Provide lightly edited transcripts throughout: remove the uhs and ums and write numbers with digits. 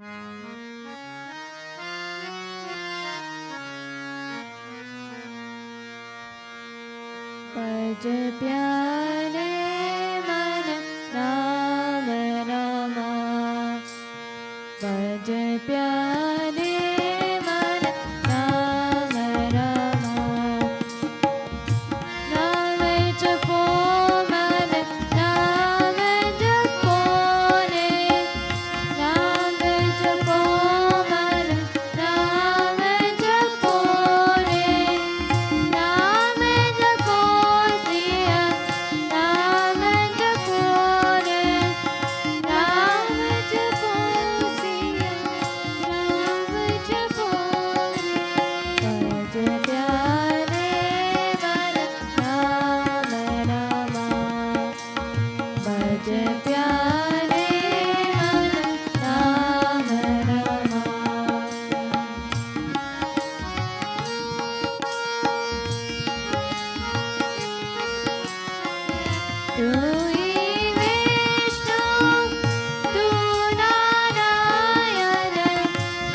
भज प्यारे मन राम रामा, भज प्यारे मन राम रामा। नाम जपो मन नाम जपो रे, नाम जपो मन नाम जपो रे, नाम जपो सिया नाम जपो रे, नाम जपो सिया नाम जपो रे। भज प्यारे मन राम रामा, भज प्यारे मन राम रामा। तू ही विष्णु तू नारायण,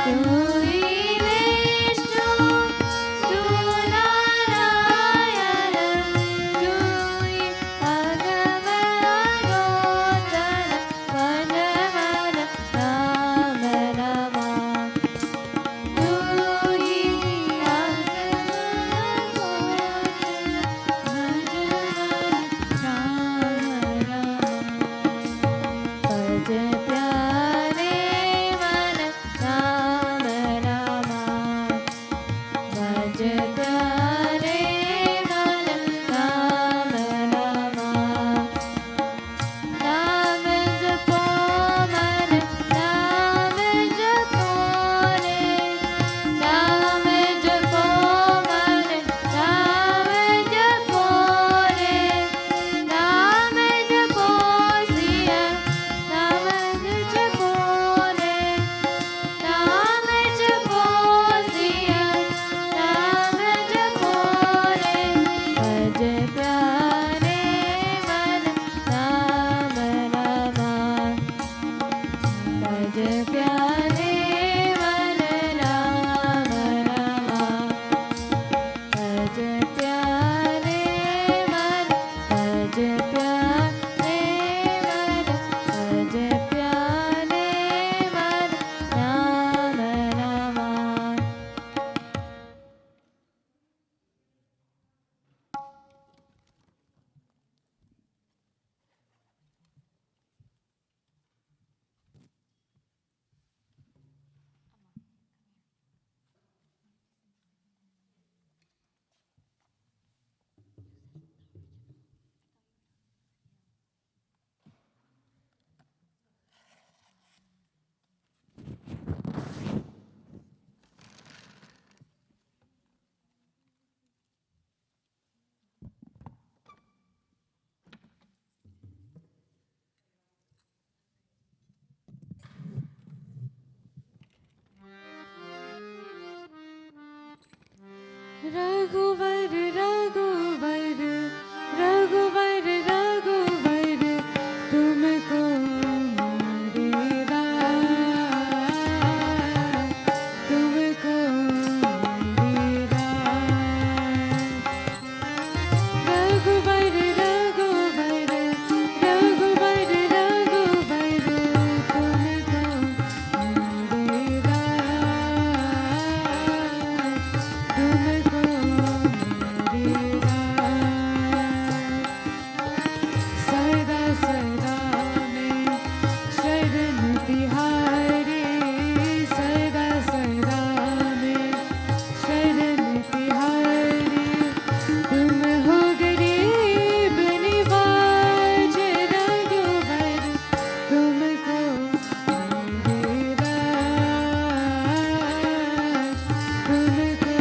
तू ही विष्णु तू नारायण, तू ही भगवान गोचर भगवान राम रामा। तू ही भगवान रघुवर रघुवर रघुवर रघुवर तुमको मेरे राम, तुमको मेरे राम। रघुवर रघुवर रघुवर रघुवर तुमको मेरे राम, तुमको मेरे तुमको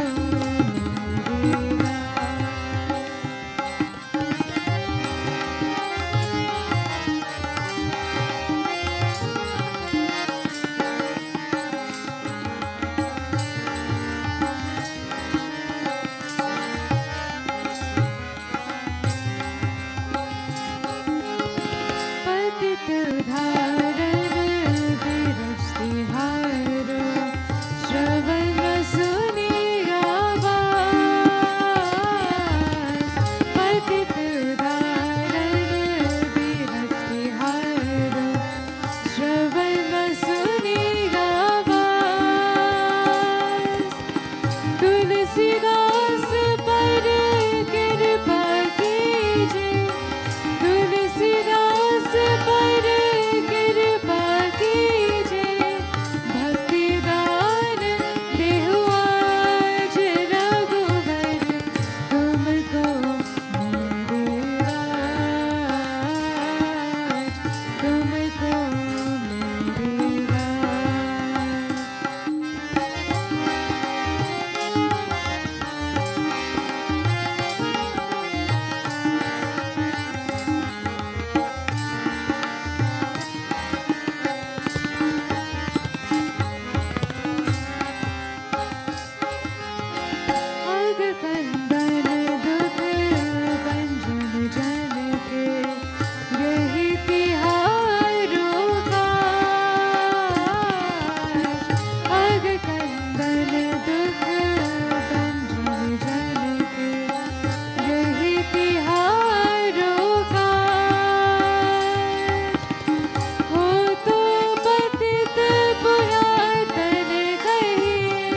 तुलसीदास पर कृपा कीजे, तुलसीदास पर कृपा कीजे, भक्ति दान देहु आज रघुवर, तुमको मेरे राज, तुमको मेरे राज। अग कंदन दुख भंजन जन के, यही तिहारो काज। अग कंदन दुख भंजन जन के, यही तिहारो काज। हो तो पतित पुरातन कहिए,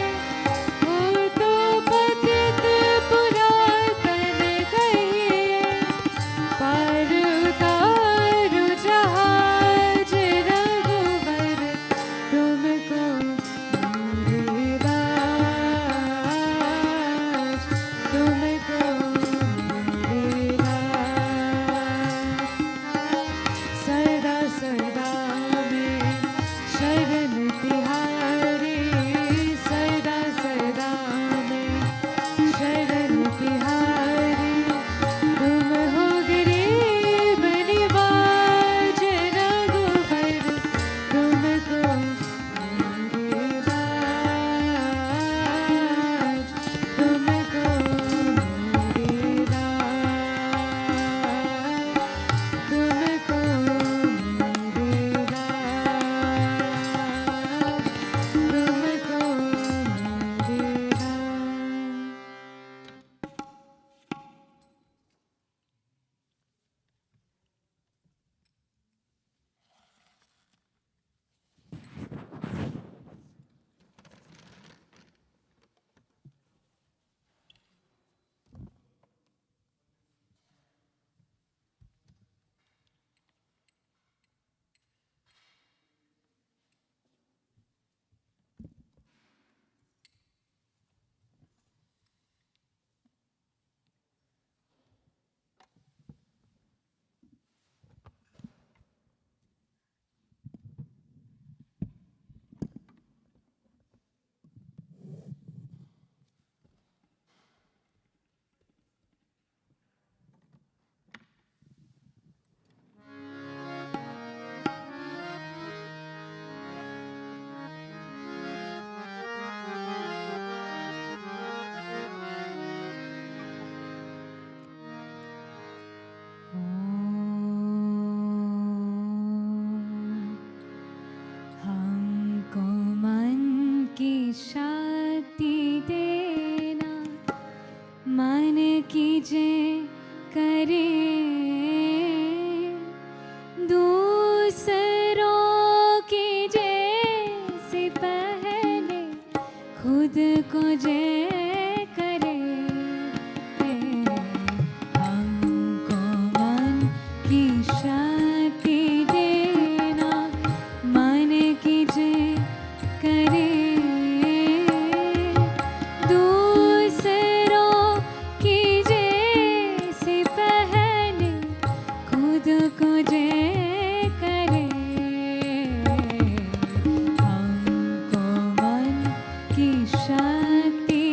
हो तो पतित पुरातन कहिए, पार उतारू जहाज रघुवर, तुमको मेरे राज, तुमको मेरे राज। सदा सदा में शरण तिहारी, सदा सदा में शरण तिहारी, तुम हो गरीब निवाज रघुवर, तुमको मेरे राज, तुमको मेरे राज, तुमको मेरे राज, तुमको मेरे राज। हमको मन की शांति देना, मन कीजे करे दूसरों की जैसे पहले खुद को जे करे। हमको मन की शांति देना, मन कीजे करे दूसरों की जैसे पहले खुद को जे करे। हमको मन की शांति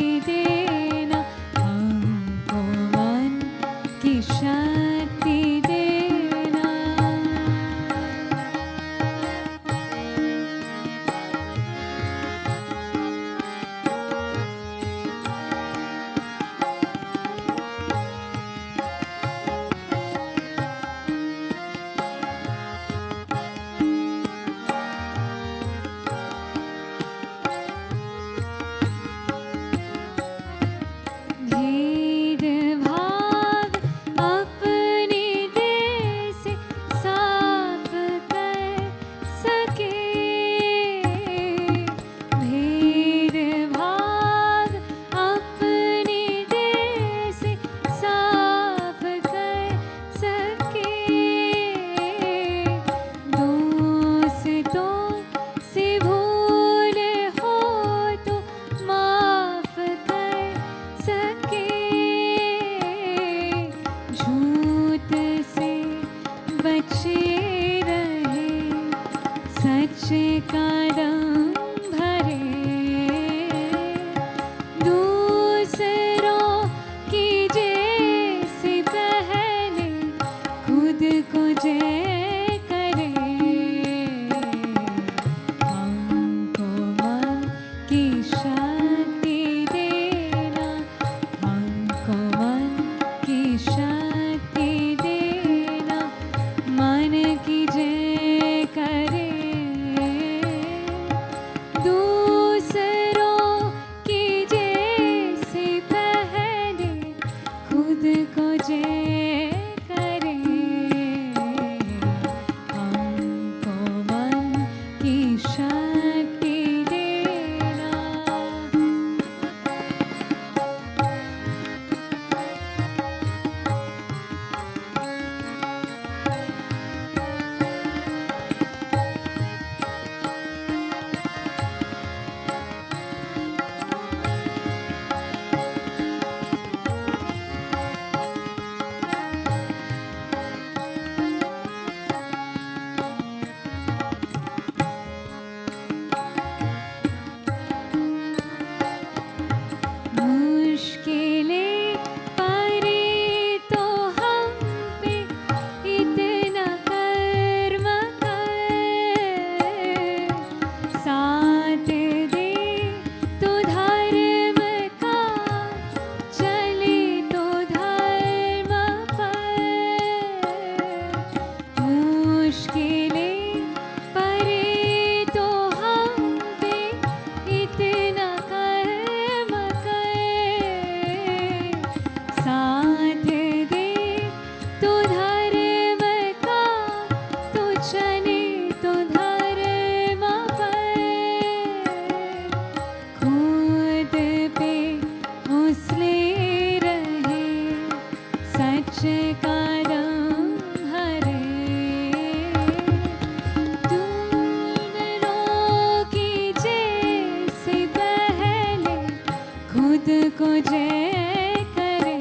को जय करे,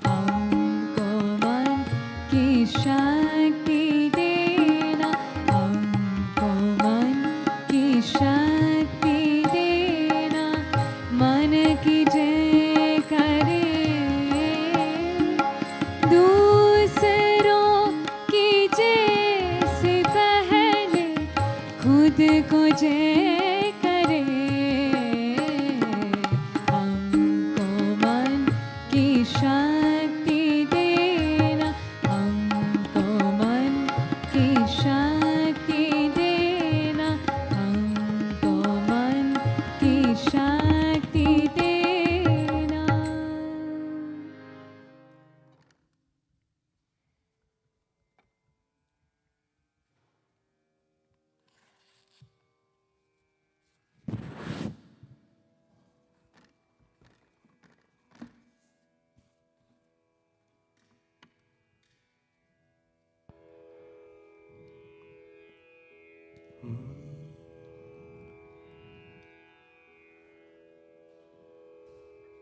हमको मन की शक्ति देना, हमको मन की शक्ति देना, मन की जय करे, दूसरों की जय से पहले खुद को जय करे, हमको मन की शक्ति देना, हमको मन की शक्ति देना, हमको मन की शक्ति देना।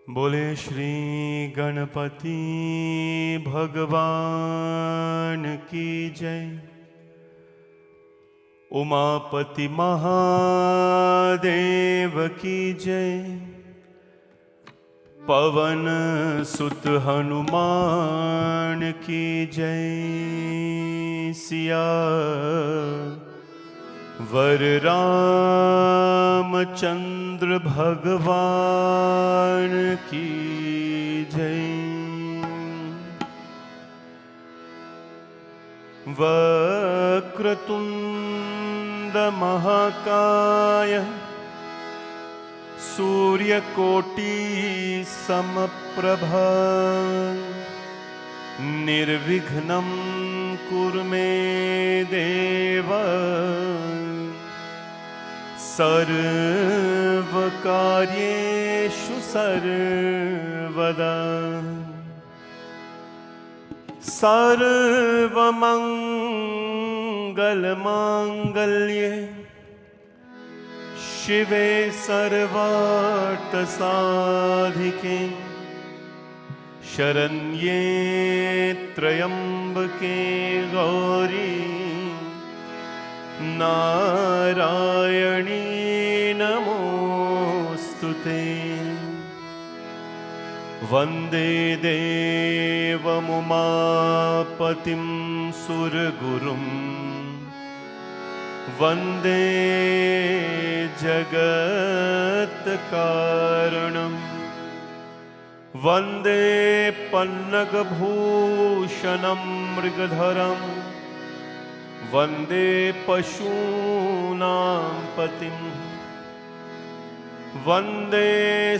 बोले श्री गणपति भगवान की जय। उमापति महादेव की जय। पवन सुत हनुमान की जय। सिया वर रामचंद्र भगवान की जय। वक्रतुंड महाकाय सूर्यकोटि समप्रभा निर्विघ्नं कुरु मे देव सर्वकार्येषु सर्वदा। सर्वमंगलमांगल्ये शिवे सर्वार्थसाधिके शरण्ये त्र्यंबके गौरी नारायणी नमोस्तुते। वंदे देवमुमापतिं सुरगुरुं वंदे जगत्कारणं वंदे पन्नगभूषणं मृगधरं वंदे पशूनां पतिं वंदे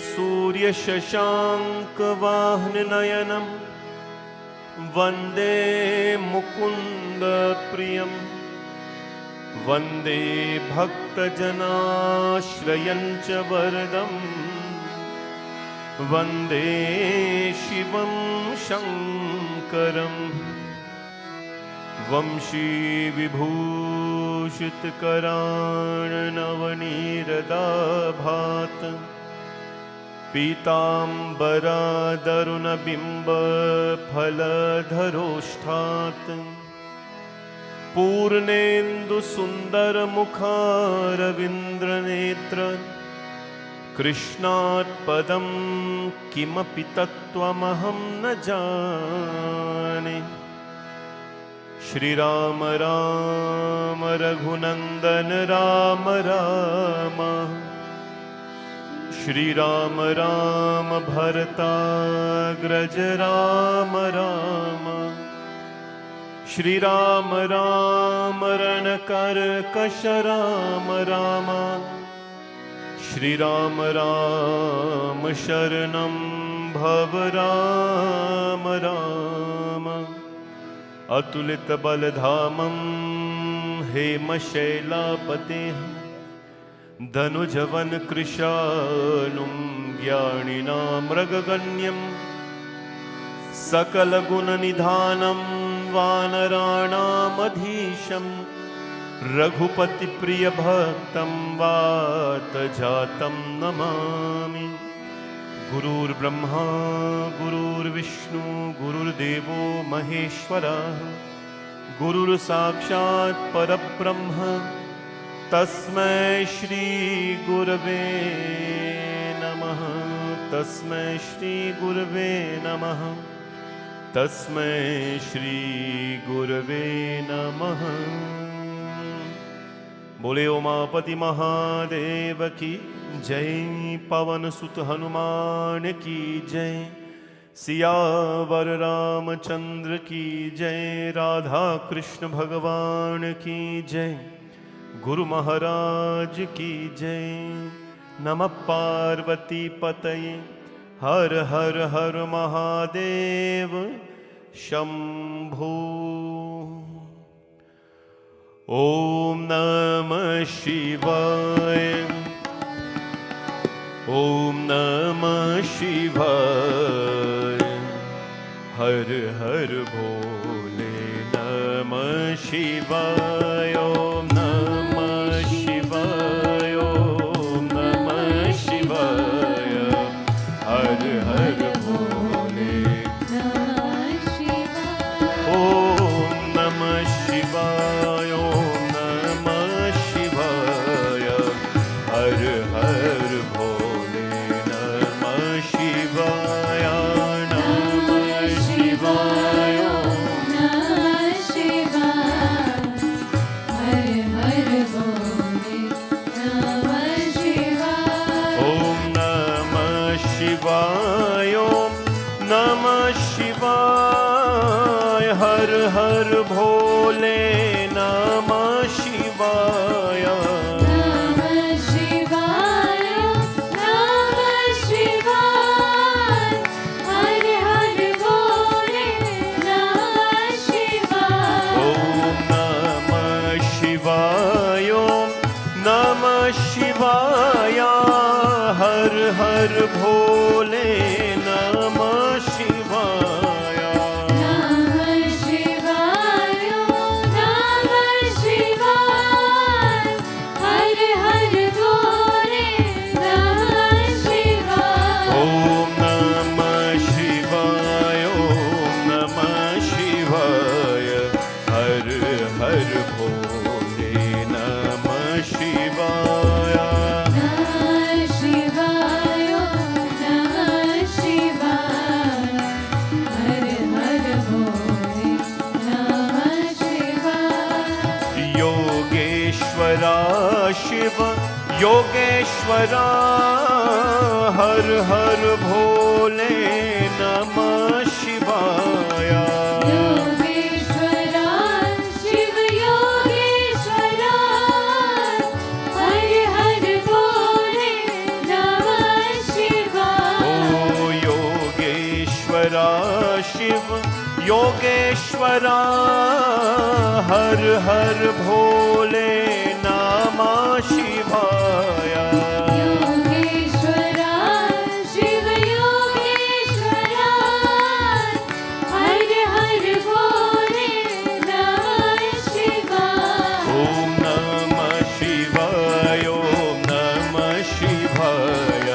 सूर्यशशाङ्कवाहननयनं वंदे मुकुन्दप्रियं वंदे भक्तजनाश्रयं च वरदं वंदे शिवं शङ्करम्। वंशी विभूषितकराणनवनीरदाभात पीताम्बरादरुणबिम्बफलधरोष्ठात् पूर्णेन्दुसुन्दरमुखारविन्द्रनेत्र कृष्णात् पदं किमपि तत्त्वमहं न जाने। श्री राम राम रघुनंदन राम राम श्री राम राम भरताग्रज राम राम श्री राम राम रणकर्कश राम राम श्री राम राम शरणं भव राम राम। अतुलित बलधामं हेमशैलापतेः धनुजवन कृशानुं ज्ञानिनां मृगगण्यं सकलगुणनिधानं वानराणामधीशं रघुपति प्रिय भक्तं वात जातं नमामि। गुरुर्ब्रह्मा गुरुर्विष्णु गुरुर्देवो महेश्वरः, गुरुर्साक्षात् परब्रह्म तस्मै श्री गुरवे नमः। तस्मै श्री गुरवे नमः। तस्मै श्री गुरवे नमः। बोले उमापति महादेव की जय, पवन सुत हनुमान की जय, सियावर रामचंद्र की जय, राधा कृष्ण भगवान की जय, गुरु महाराज की जय। नमः पार्वती पतये हर हर हर महादेव शंभो। ओम नमः शिवाय। ओम नमः शिवाय। हर हर भोले नमः शिवाय। ओम नमः शिवाय। ओम नमः शिवाय। हर हर भोले नमः शिवाय। ओम नमः शिवाय। ओम नमः शिवाय। हर हर भोले नमः शिवाय। नमः शिवाय। नमः शिवाय। हर हर भोले नमः शिवाय। ओम नमः शिवाय। ओम नमः शिवाय। हर हर भोले नमः शिवाय। नमः शिवाय। नमः शिवाय। हर हर भोले नमः शिवाय। ओम नमः शिवाय। ओम नमः शिवाय। हर हर भोले नमः शिवाय। नमः शिवाय। नमः शिवाय। हर हर भोले नमः शिवाय। ओम नमः शिवाय। ओम नमः शिवाय। हर हर भोले नमः शिवाय। नमः शिवाय। नमः शिवाय। हर हर भोले नमः शिवाय। योगेश्वरा शिव योगेश्वरा। हर हर भोले नमः शिवाय। योगेश्वरा शिव योगेश्वरा। हर हर भोले नमः शिवाय। ओ योगेश्वरा शिव योगेश्वरा। हर हर भोले नमः शिवाय। योगेश्वरा शिव योगेश्वरा। हर हर भोले नमः शिवाय। ओम नमः शिवाय। ओम नमः शिवाय।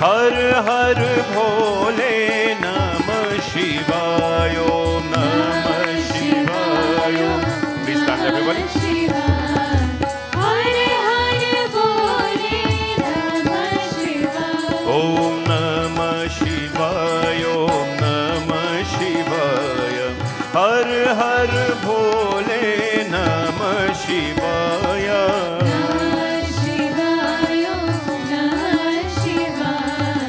हर हर भोले नमः शिवाय। ओम नमः शिवाय। Please stand everybody. शिवाय। हर हर भोले नमः शिवाय। ओम नमः शिवाय। ओम नमः शिवाय। हर हर भोले नमः शिवाय। नमः शिवाय। नमः शिवाय।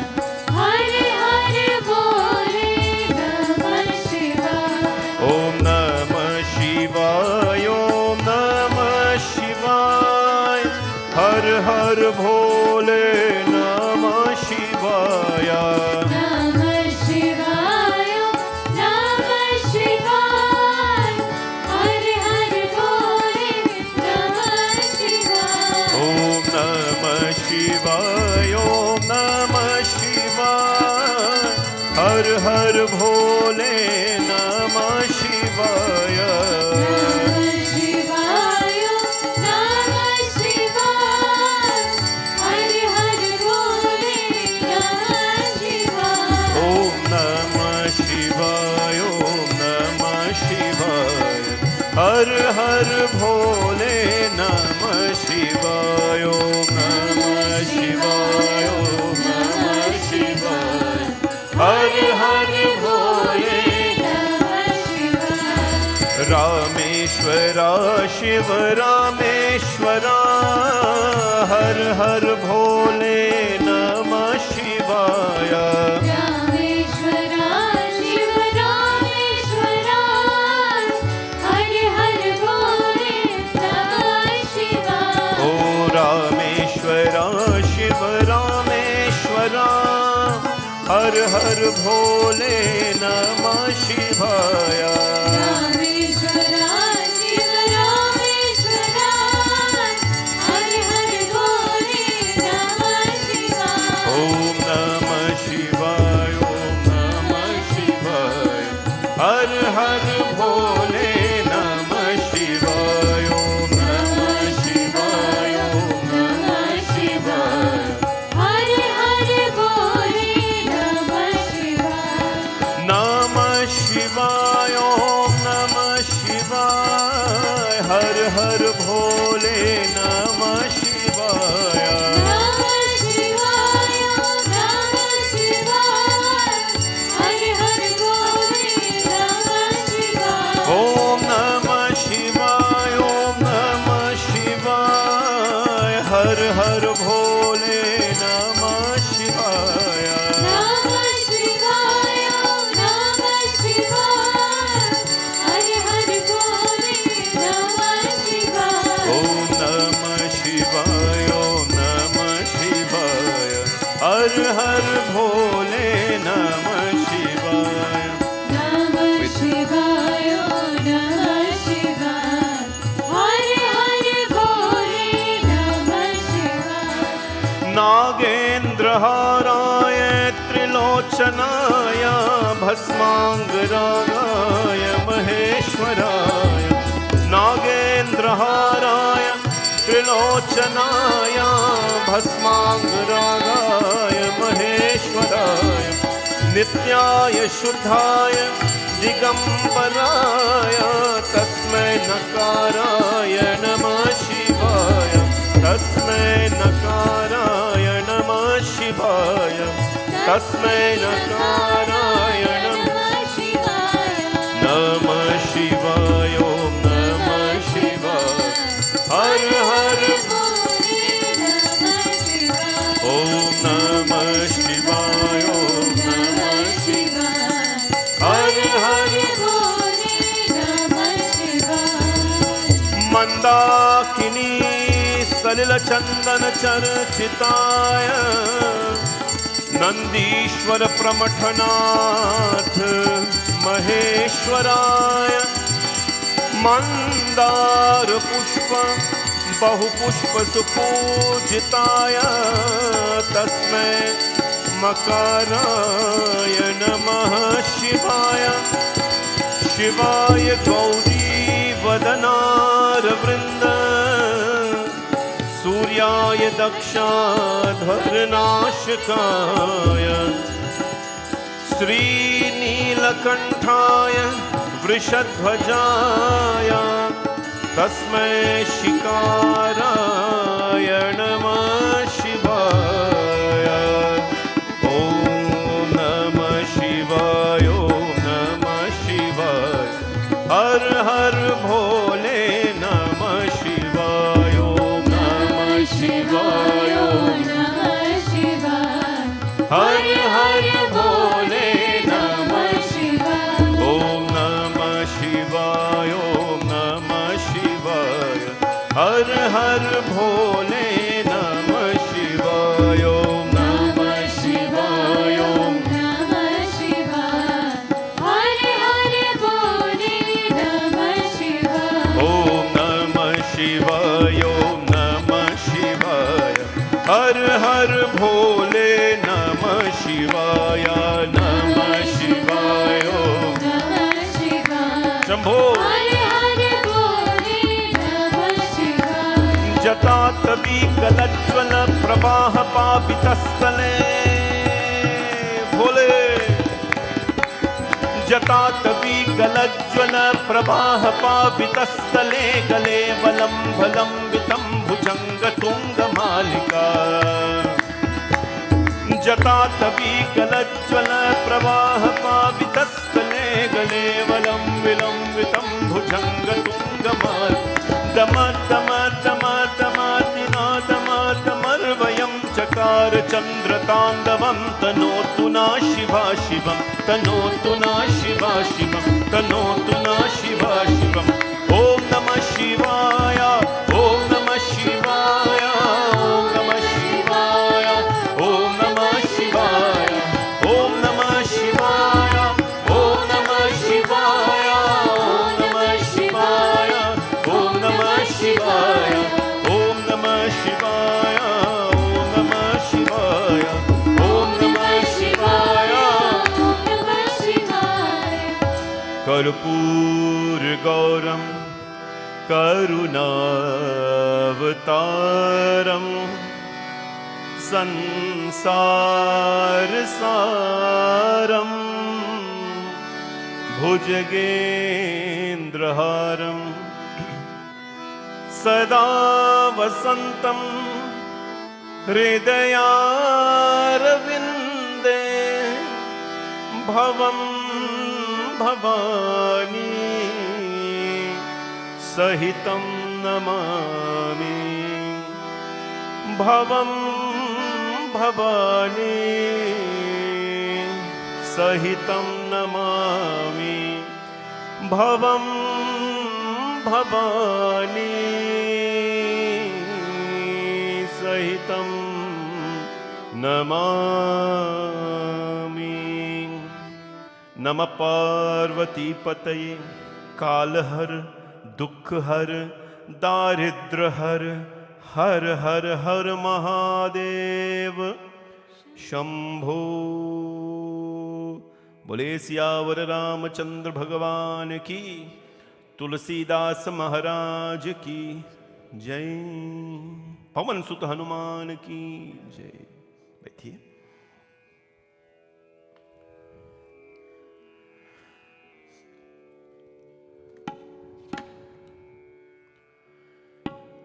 हर हर भोले नमः शिवाय। ओम नमः शिवाय। ओम नमः शिवाय। हर हर भोले नमः शिवाय। नमः शिवाय। नमः शिवाय। हर हर भोले नमः शिवाय। ओम नमः शिवाय। ओम नमः शिवाय। हर हर भोले नमः शिवाय। नमः शिवाय। रामेश्वरा शिव रामेश्वरा हर हर भोले नमः शिवाय रामेश्वरा शिव रामेश्वरा हर हर भोले नमः शिवाय। ओ रामेश्वरा शिव रामेश्वरा हर हर भोले नमः शिवाय रामेश्वरा शिव रामेश्वरा हर हर भोले नमः शिवाय। ओम नमः शिवाय ओम नमः शिवाय हर हर भोले नमः शिवाय ओम नमः शिवाय ओम नमः शिवाय हर हर भोले नमः शिवाय। नमः शिवाय ओम नमः शिवाय हर हर भोले नमः शिवाय नमः शिवाय नमः शिवाय हर हर भोले नमः शिवाय। ओम नमः शिवाय ओम नमः शिवाय हर हर भोले नमः शिवाय नमः शिवाय नमः शिवाय हर हर भोले नमः शिवाय। ओम नमः शिवाय ओम नमः शिवाय हर हर भोले नमः शिवाय नमः शिवाय नमः शिवाय हर हर भोले नमः शिवाय। नागेन्द्रहाराय त्रिलोचनाय भस्माङ्गरागाय महेश्वराय नागेन्द्रहाराय त्रिलोचनाय भस्माङ्गरागाय महेश्वराय नित्याय शुद्धाय दिगम्बराय तस्मै नकाराय नमः शिवाय तस्मै नकाराय नमः शिवाय तस्मै नकाराय नमः शिवाय। नमः शिवाय ओम नमः शिवाय हर हर भोले नमः शिवाय। ओम नमः शिवाय ओम नमः शिवाय हर हर भोले नमः शिवाय। मंदाकिनी सलिल चंदन चर्चिताय नंदीश्वर प्रमथनाथ महेश्वराय मंदार पुष्प बहुपुष्प सुपूजिताय तस्मै मकाराय नमः शिवाय शिवाय गौरी वदनारवृन्द सूर्याय दक्षाधरनाशकाय श्रीनीलकण्ठाय वृषध्वजाय तस्मै शिकाराय नमः शिवाय ॐ नमः शिवाय ॐ नमः शिवाय हर हर भोले नमः शिवाय ॐ नमः शिवाय ॐ नमः शिवाय हर हर भोले नमः शिवाय। ॐ नमः शिवाय ॐ नमः शिवाय हर हर भोले नमः शिवाय ॐ नमः शिवाय ॐ नमः शिवाय हर हर भोले नमः शिवाय। ॐ नमः शिवाय ॐ नमः शिवाय हर हर भोले नमः शिवाय नमः शिवाय ॐ नमः शिवाय शंभो हर हर भोले नमः शिवाय। जटातवीकलज्ज्वल प्रवाह पापितस्थले भोले जटातवीकलज्ज्वल प्रवाह पापितस्थले गले वलम्भलम्बितं भुजङ्गतुङ्गमालिका जटातवीकलज्ज्वल प्रवाह पापितस्थले गले वलं विलम्बितं भुजंग तुंग माल दम दम दम दमातिनादमातमर्वयं चकार चंद्रतांडवं तनोतु ना शिवा शिवं तनोतु ना शिवा शिवं तनोतु ना शिवा शिवं ओम नमः शिवाय ओम नमः शिवाय ओम नमः शिवाय ओम नमः शिवाय ओम नमः शिवाय ओम नमः शिवाय ओम नमः शिवाय ओम नमः शिवाय ओम नमः शिवाय ओम नमः शिवाय ओम नमः शिवाय नमः शिवाय कर्पूर गौरम करुणावतारम संसार सारम भुजगेन्द्रहारम सदा वसन्तं हृदयारविन्दे भवं भवानी सहितं नमामि भवं भवानी सहितं नमामि भवं भवानी सहितं नमामि नमः पार्वती पतये कालहर दुख हर दारिद्र हर हर हर हर महादेव शंभो। बोले सियावर रामचंद्र भगवान की, तुलसीदास महाराज की जय, पवन सुत हनुमान की जय। बैठिए।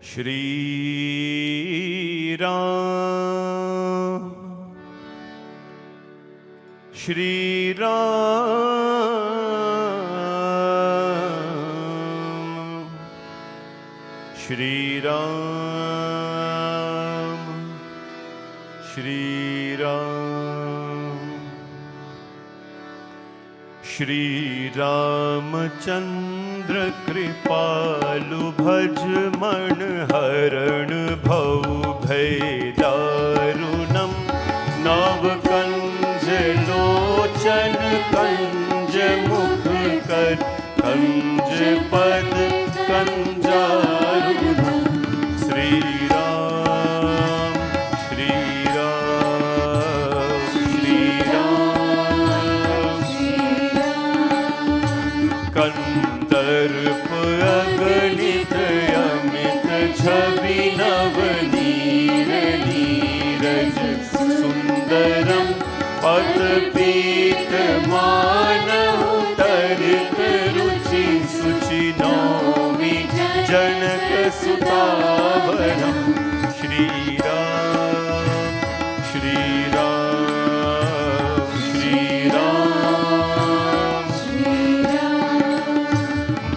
श्री राम श्री राम श्री राम श्री राम। श्री रामचंद्र कृपालु भज मन हरण भव भय दारुणम नव कंज लोचन कंज मुख कर कंज पद कंजारुणम। श्री राम श्री राम श्री राम कंदर्प अगणित अमित छवि नवनीर नीरज सुंदरम पद पीत मानहु तरित रुचि सुचि नौमि जनक सुतावरम। श्री राम श्री राम श्री राम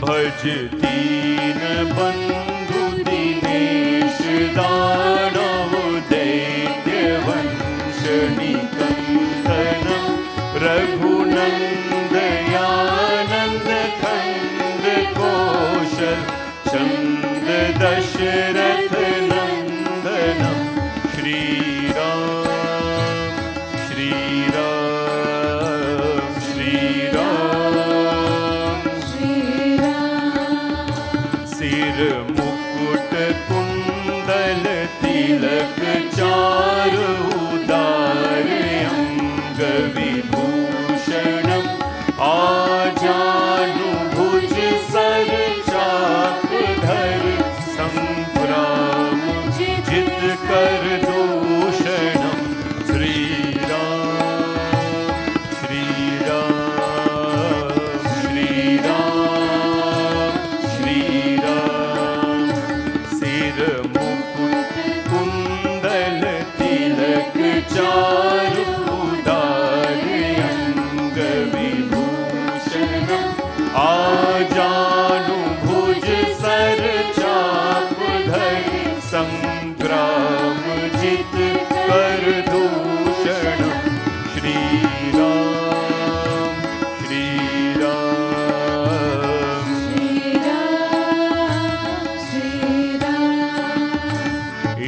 भज दीन बंधु दिनेश दानव दैत्य वंश निकंदनम रघुनंदयानंद खंड कौशल चंद दशरथ नंदनम। श्री राम श्री राम श्री राम सिर मुकुट कुंडल तिलक चारु उदार अंग विभूषणम आजानु भुज सर चाप धर संग्राम जित कर दूषणम। श्री राम श्री राम श्री राम श्री राम सिर मुकुट कुंडल तिलक चारु उदार अंग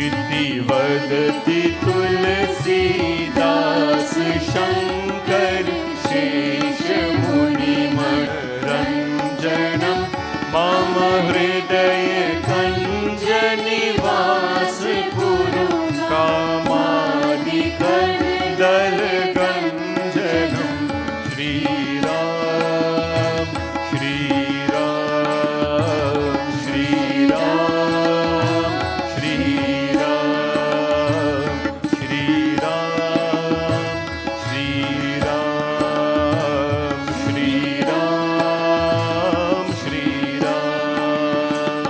इति वदति तुलसीदास शंकर शेष मुनि मनरंजनम मम हृदय कंज निवास कुरु कामादिकं दल गंजनम श्री राम श्री राम श्री राम श्री राम श्री राम श्री राम श्री राम श्री राम।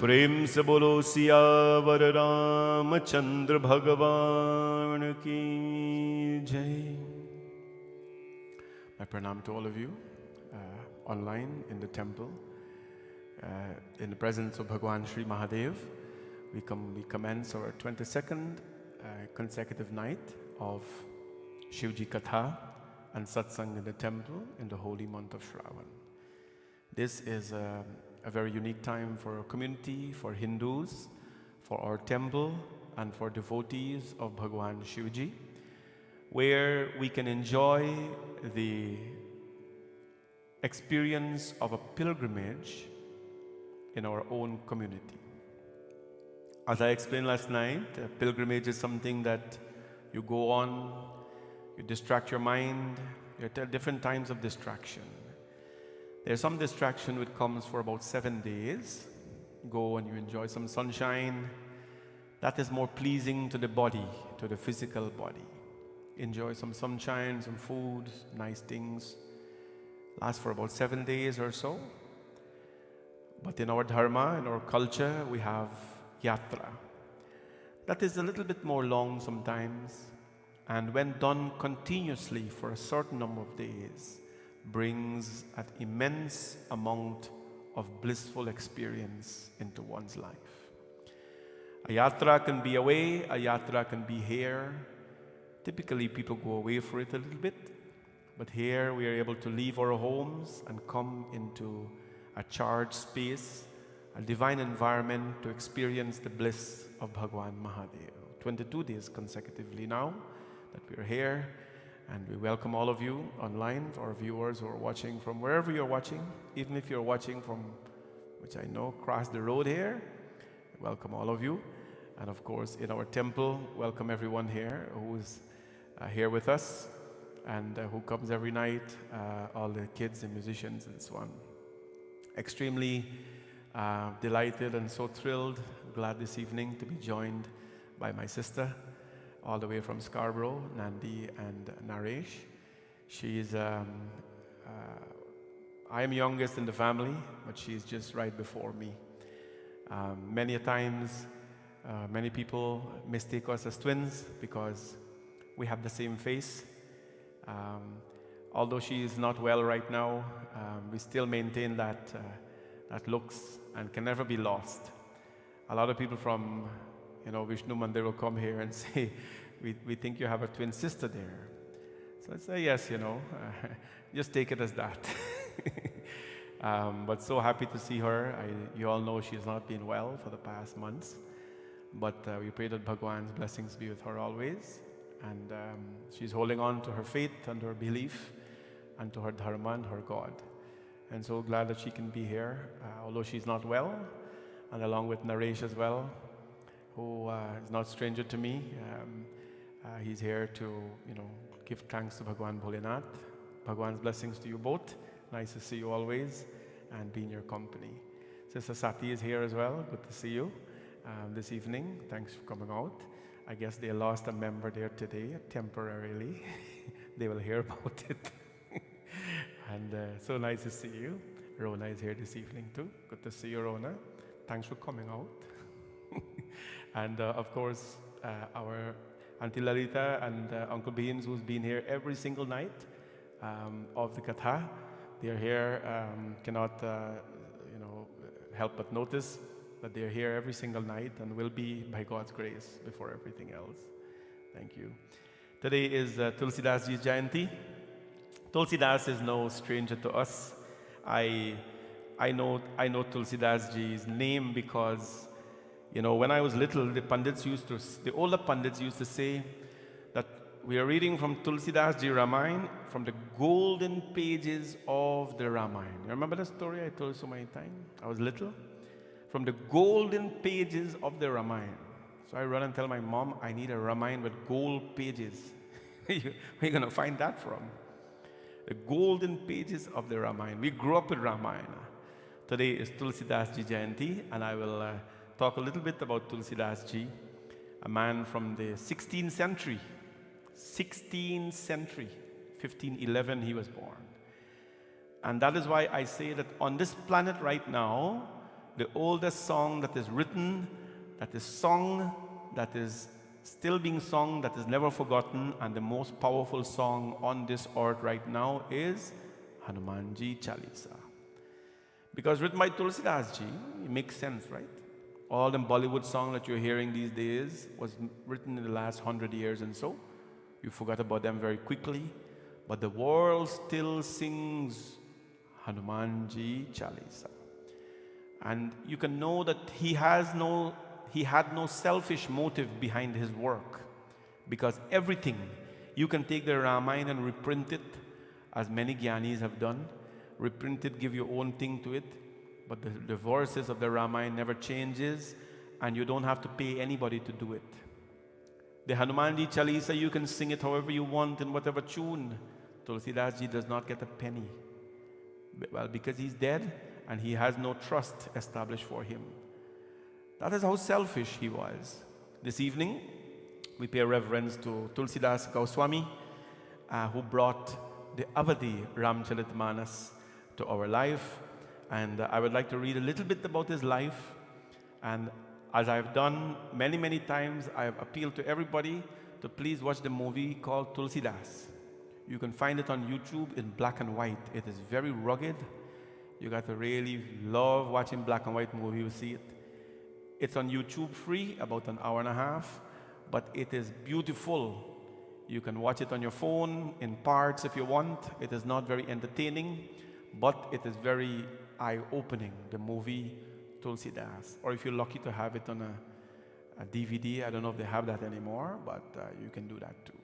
प्रेम से बोलो सियावर रामचंद्र भगवान की जय। My pranam to all of you online in the temple, in the presence of Bhagwan Sri Mahadev. We commence our 22nd consecutive night of Shivji Katha and Satsang in the temple in the holy month of Shravan. This is a very unique time for our community, for Hindus, for our temple, and for devotees of Bhagwan Shivji, where we can enjoy the experience of a pilgrimage in our own community. As I explained last night, a pilgrimage is something that you go on, you distract your mind, there are different times of distraction. There's some distraction which comes for about 7 days. Go and you enjoy some sunshine. That is more pleasing to the body, to the physical body. Enjoy some sunshine, some food, nice things. Last for about 7 days or so. But in our dharma, in our culture, we have yatra. That is a little bit more long sometimes, and when done continuously for a certain number of days, brings an immense amount of blissful experience into one's life. A yatra can be away, a yatra can be here. Typically people go away for it a little bit, but here we are able to leave our homes and come into a charged space, a divine environment to experience the bliss of Bhagwan Mahadev. 22 days consecutively now that we are here, and we welcome all of you online, for our viewers who are watching from wherever you're watching, even if you're watching from, which I know, across the road here. Welcome all of you. And of course, in our temple, welcome everyone here who is here with us and who comes every night, all the kids and musicians and so on. Extremely delighted and so thrilled, glad this evening to be joined by my sister, all the way from Scarborough, Nandi and Naresh. She's, I am youngest in the family, but she's just right before me. Many a times, many people mistake us as twins because we have the same face. Although she is not well right now, we still maintain that looks and can never be lost. A lot of people from Vishnu Mandir will come here and say, we think you have a twin sister there. So I say, yes, just take it as that. But so happy to see her. You all know she's not been well for the past months, but we pray that Bhagwan's blessings be with her always. And she's holding on to her faith and her belief and to her dharma and her God. And so glad that she can be here, although she's not well, and along with Naresh as well, who is not stranger to me. He's here to, give thanks to Bhagwan Bholenath. Bhagwan's blessings to you both. Nice to see you always and be in your company. Sister Sati is here as well. Good to see you this evening. Thanks for coming out. I guess they lost a member there today, temporarily. They will hear about it. And so nice to see you. Rona is here this evening too. Good to see you, Rona. Thanks for coming out. And of course, our Auntie Lalita and Uncle Beans, who's been here every single night of the Katha. They are here, cannot help but notice that they are here every single night and will be, by God's grace, before everything else. Thank you. Today is Tulsidas Ji's Jayanti. Tulsidas is no stranger to us. I know Tulsidas Ji's name because, when I was little, the older pundits used to say that we are reading from Tulsidas Ji Ramayana, from the golden pages of the Ramayana. You remember the story I told you so many times? I was little. From the golden pages of the Ramayana. So I run and tell my mom, I need a Ramayana with gold pages. Where are you going to find that from? The golden pages of the Ramayana. We grew up with Ramayana. Today is Tulsidas Ji Jayanti, and I will talk a little bit about Tulsidas Ji, a man from the 16th century. 16th century, 1511 he was born. And that is why I say that on this planet right now, the oldest song that is written, that is sung, that is still being sung, that is never forgotten, and the most powerful song on this earth right now is Hanuman Ji Chalisa. Because written by Tulsidas Ji, it makes sense, right? All the Bollywood songs that you're hearing these days was written in the last 100 years and so. You forgot about them very quickly. But the world still sings Hanuman Ji Chalisa. And you can know that he had no selfish motive behind his work. Because everything, you can take the Ramayana and reprint it, as many Gyanis have done. Reprint it, give your own thing to it. But the verses of the Ramayana never changes, and you don't have to pay anybody to do it. The Hanuman Ji Chalisa, you can sing it however you want in whatever tune. Tulsidas Ji does not get a penny. Well, because he's dead and he has no trust established for him. That is how selfish he was. This evening, we pay reverence to Tulsidas Goswami, who brought the Avadi Ramcharitmanas to our life. And I would like to read a little bit about his life. And as I've done many, many times, I have appealed to everybody to please watch the movie called Tulsidas. You can find it on YouTube in black and white. It is very rugged. You got to really love watching black and white movie. You see it. It's on YouTube free, about an hour and a half, but it is beautiful. You can watch it on your phone in parts if you want. It is not very entertaining, but it is very eye-opening, the movie Tulsidas. Or if you're lucky to have it on a DVD, I don't know if they have that anymore, but you can do that too.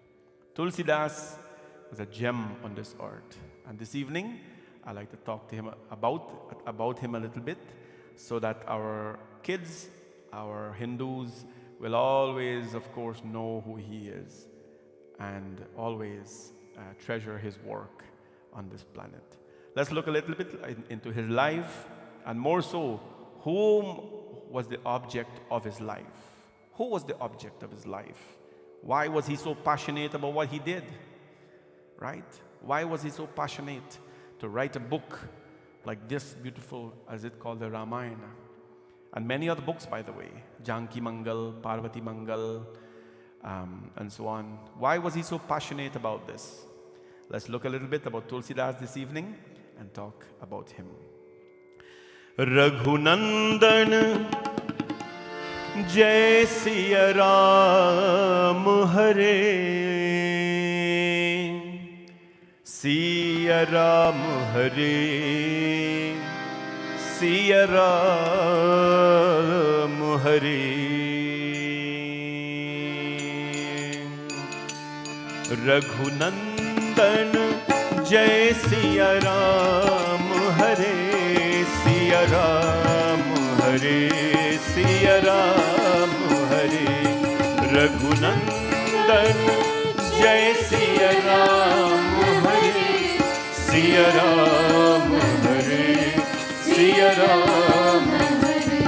Tulsidas was a gem on this earth. And this evening, I'd like to talk to him about him a little bit, so that our kids, our Hindus, will always, of course, know who he is and always treasure his work on this planet. Let's look a little bit into his life, and more so, whom was the object of his life? Who was the object of his life? Why was he so passionate about what he did? Right? Why was he so passionate to write a book like this beautiful, as it called, the Ramayana? And many other books, by the way, Janki Mangal, Parvati Mangal, and so on. Why was he so passionate about this? Let's look a little bit about Tulsidas this evening and talk about him. Raghunandan Jai Siya Ram Hare Siya Ram Hare Siya Ram Hare Raghunandan Jai Siya Ram Hare Siya Ram Hare Siya Ram Hare Raghunandan Jai Siya Ram Hare Siya Ram Hare Siya Ram Hare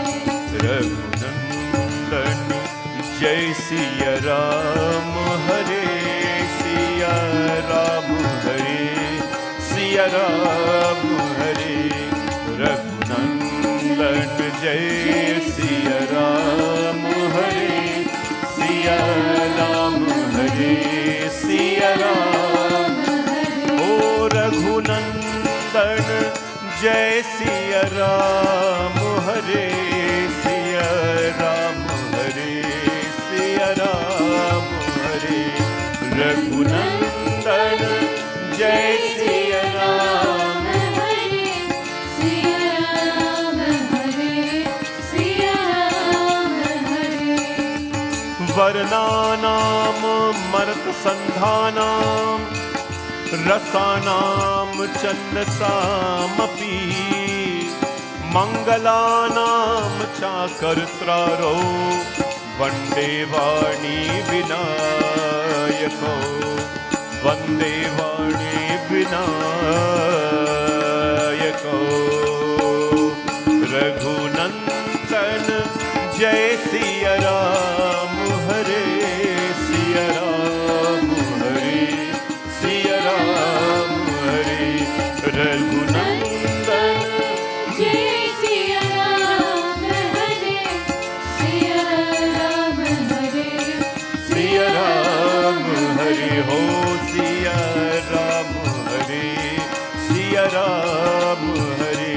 Raghunandan Jai Siya Ram Hare Siya Ram Hare Siya Ram Hare Raghunandan Jai Siya Ram Hare Siya Ram Hare Siya Ram O Raghunandan Jai Siya Ram Hare Siya Ram Hare Siya Ram Hare Raghunandan Jai Siya Ram. Hare Siya Ram Hare Siya Ram Hare. Varnanam Marat Sandhanam Rasanam Chandasamapi Mangalanam Chakartraro Vande Vani Vinayako Vande Vani Vinayako Raghunandan Jai Siya Ram Hare Siya Ram Hare Siya Ram Hare Raghunandan Jai Siya Ram Hare Siya Ram Hare Siya Ram Hare Ho Siya Ram Hare Siya Ram Hare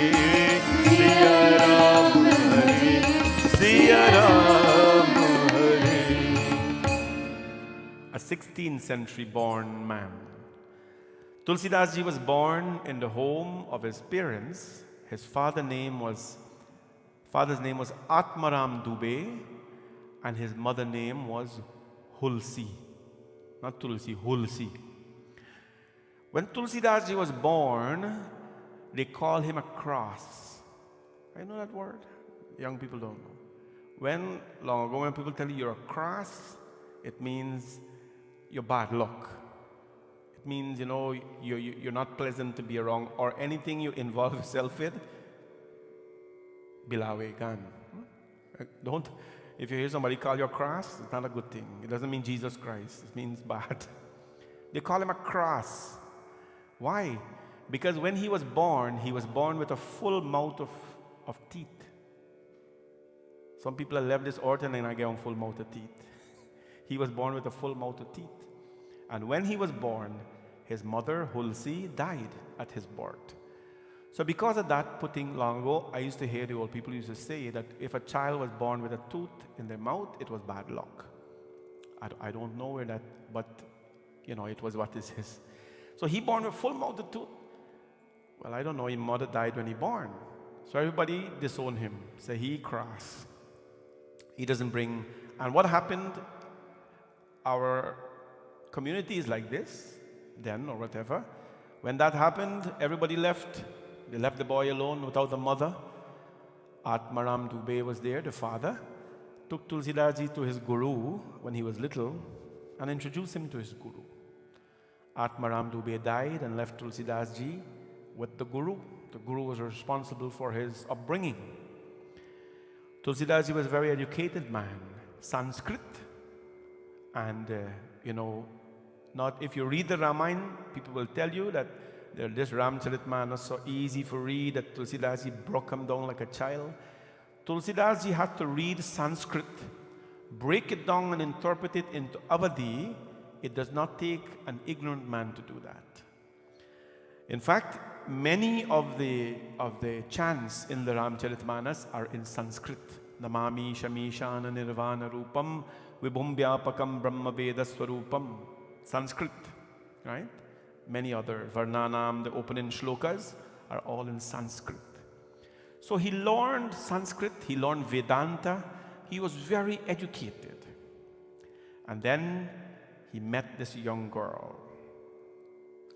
Siya Ram Hare Siya Ram Hare. A 16th century born man. Tulsidas ji was born in the home of his parents. His father's name was Atmaram Dubey, and his mother name was Hulsi. Not Tulsi, Hulsi. When Tulsidas ji was born, they call him a cross. I know that word. Young people don't know. Long ago, when people tell you you're a cross, it means you're bad luck. It means, you're not pleasant to be around, or anything you involve yourself with, bilawe gan. Don't, if you hear somebody call you a cross, it's not a good thing. It doesn't mean Jesus Christ. It means bad. They call him a cross. Why? Because when he was born with a full mouth of teeth. Some people have left this earth and then I get a full mouth of teeth. He was born with a full mouth of teeth. And when he was born, his mother, Hulsi, died at his birth. So because of that, long ago, I used to hear the old people used to say that if a child was born with a tooth in their mouth, it was bad luck. I don't know where that, but it was what is his. So he born with full mouth of tooth. Well, I don't know, his mother died when he born. So everybody disowned him. Say he cross. He doesn't bring, and what happened, our community is like this, then or whatever. When that happened, everybody left. They left the boy alone without the mother. Atmaram Dubey was there, the father. Took Tulsidas ji to his guru when he was little and introduced him to his guru. Atmaram Dubey died and left Tulsidas ji with the guru. The guru was responsible for his upbringing. Tulsidas ji was a very educated man, Sanskrit. And, not if you read the Ramayana, people will tell you that this Ramcharitmanas so easy for read that Tulsidas ji broke him down like a child. Tulsidas ji had to read Sanskrit, break it down and interpret it into Avadi. It does not take an ignorant man to do that. In fact, many of the chants in the Ramcharitmanas are in Sanskrit. Namami Shamishana Nirvana Rupam Vibhumbyapakam Brahma Veda Swarupam. Sanskrit, right? Many other Varnanam, the opening shlokas, are all in Sanskrit. So he learned Sanskrit, he learned Vedanta, he was very educated. And then he met this young girl,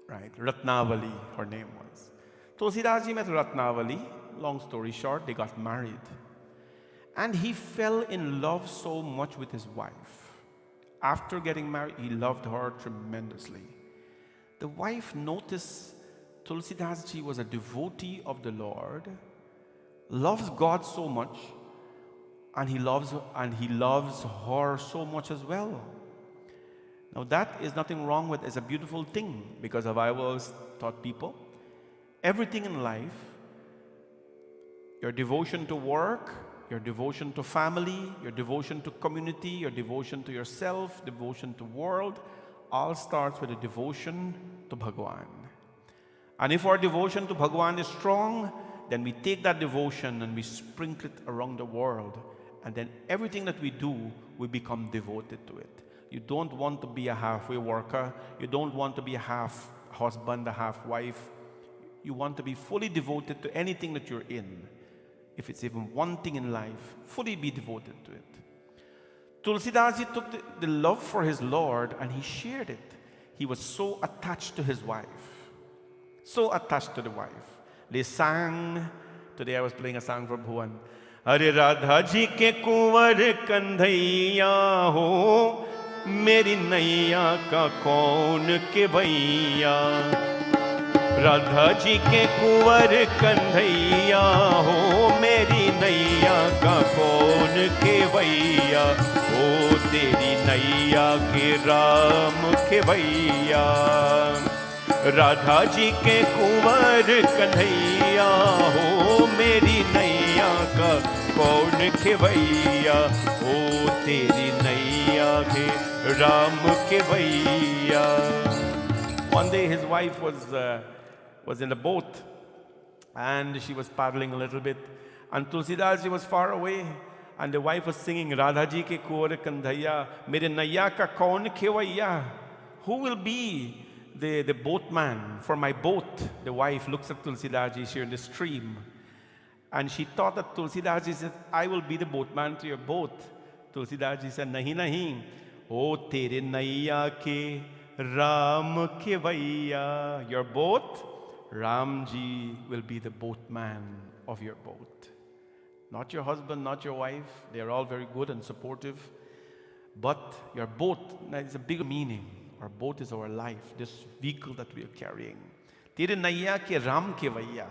right? Ratnavali, her name was. Tulsidas ji met Ratnavali, long story short, they got married. And he fell in love so much with his wife. After getting married, he loved her tremendously. The wife noticed Tulsidas ji was a devotee of the Lord, loves God so much, and he loves her so much as well. Now that is nothing wrong with, it's a beautiful thing, because I've always taught people, everything in life, your devotion to work, your devotion to family, your devotion to community, your devotion to yourself, devotion to world, all starts with a devotion to Bhagwan. And if our devotion to Bhagwan is strong, then we take that devotion and we sprinkle it around the world. And then everything that we do, we become devoted to it. You don't want to be a halfway worker. You don't want to be a half husband, a half wife. You want to be fully devoted to anything that you're in. If it's even one thing in life, fully be devoted to it. Tulsidas took the love for his Lord and he shared it. He was so attached to his wife. So attached to the wife. They sang. Today I was playing a song from Bhuvan. Hare Radha ji ke kunwar kandhaiya ho, meri naiya ka kaun kevaiya. Radha ji के कुंवर कन्हैया हो, मेरी नैया का कौन केवैया, ओ तेरी नैया के राम केवैया। राधा जी के कुंवर कन्हैया हो, मेरी नैया का कौन केवैया, ओ तेरी नैया के Ram केवैया। One day his wife was in a boat and she was paddling a little bit, and Tulsidas ji was far away and the wife was singing Radha ji ke kuwar kandhaiya, mere naiya ka kaun khevaiya. Who will be the boatman for my boat? The wife looks at Tulsidas ji, she's in the stream, and she thought that Tulsidas ji said, I will be the boatman to your boat. Tulsidas ji said, nahi nahi, o tere naiya ke Ram kevaiya. Your boat, Ramji will be the boatman of your boat. Not your husband, not your wife. They are all very good and supportive. But your boat, that is a bigger meaning. Our boat is our life, this vehicle that we are carrying. Tere naiya ke Ram kevaiya.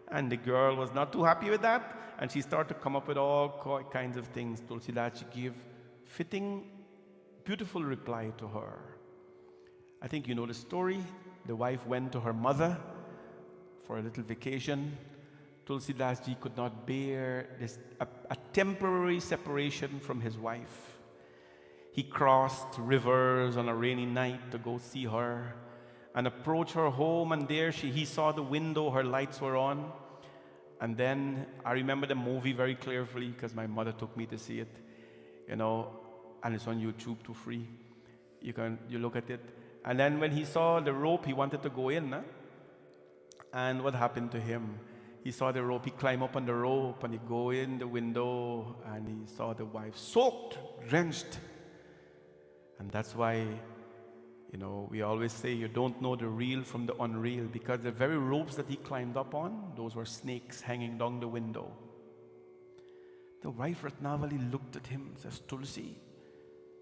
And the girl was not too happy with that, and she started to come up with all kinds of things. Tulsidas gave fitting, beautiful reply to her. I think you know the story. The wife went to her mother for a little vacation. Tulsidas ji could not bear this a temporary separation from his wife. He crossed rivers on a rainy night to go see her and approach her home, and there he saw the window, her lights were on. And then I remember the movie very clearly because my mother took me to see it, and it's on YouTube too free. You look at it. And then when he saw the rope, he wanted to go in. And what happened to him? He saw the rope, he climbed up on the rope and he go in the window and he saw the wife soaked, drenched. And that's why, we always say you don't know the real from the unreal, because the very ropes that he climbed up on, those were snakes hanging down the window. The wife Ratnavali looked at him and says, Tulsi,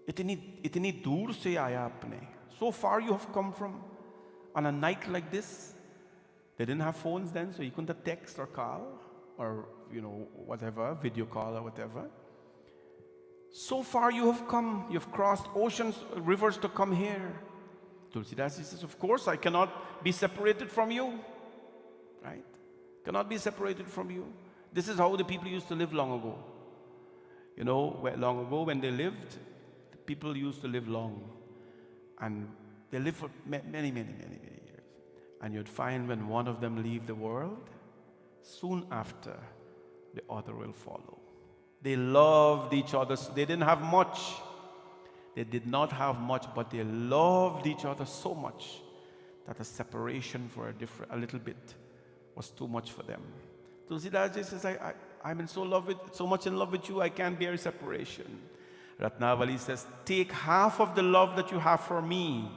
itni dur se aaya apne. So far you have come from on a night like this. They didn't have phones then, so you couldn't text or call or, whatever, video call or whatever. So far you have come, you've crossed oceans, rivers to come here. Tulsidas says, of course, I cannot be separated from you. Right? Cannot be separated from you. This is how the people used to live long ago. Long ago when they lived, the people used to live long. And they lived for many, many, many, many years. And you'd find when one of them leave the world, soon after, the other will follow. They loved each other. They didn't have much. They did not have much, but they loved each other so much that a separation for a little bit was too much for them. Tulsidas says, I'm so much in love with you, I can't bear separation. Ratnavali says, take half of the love that you have for me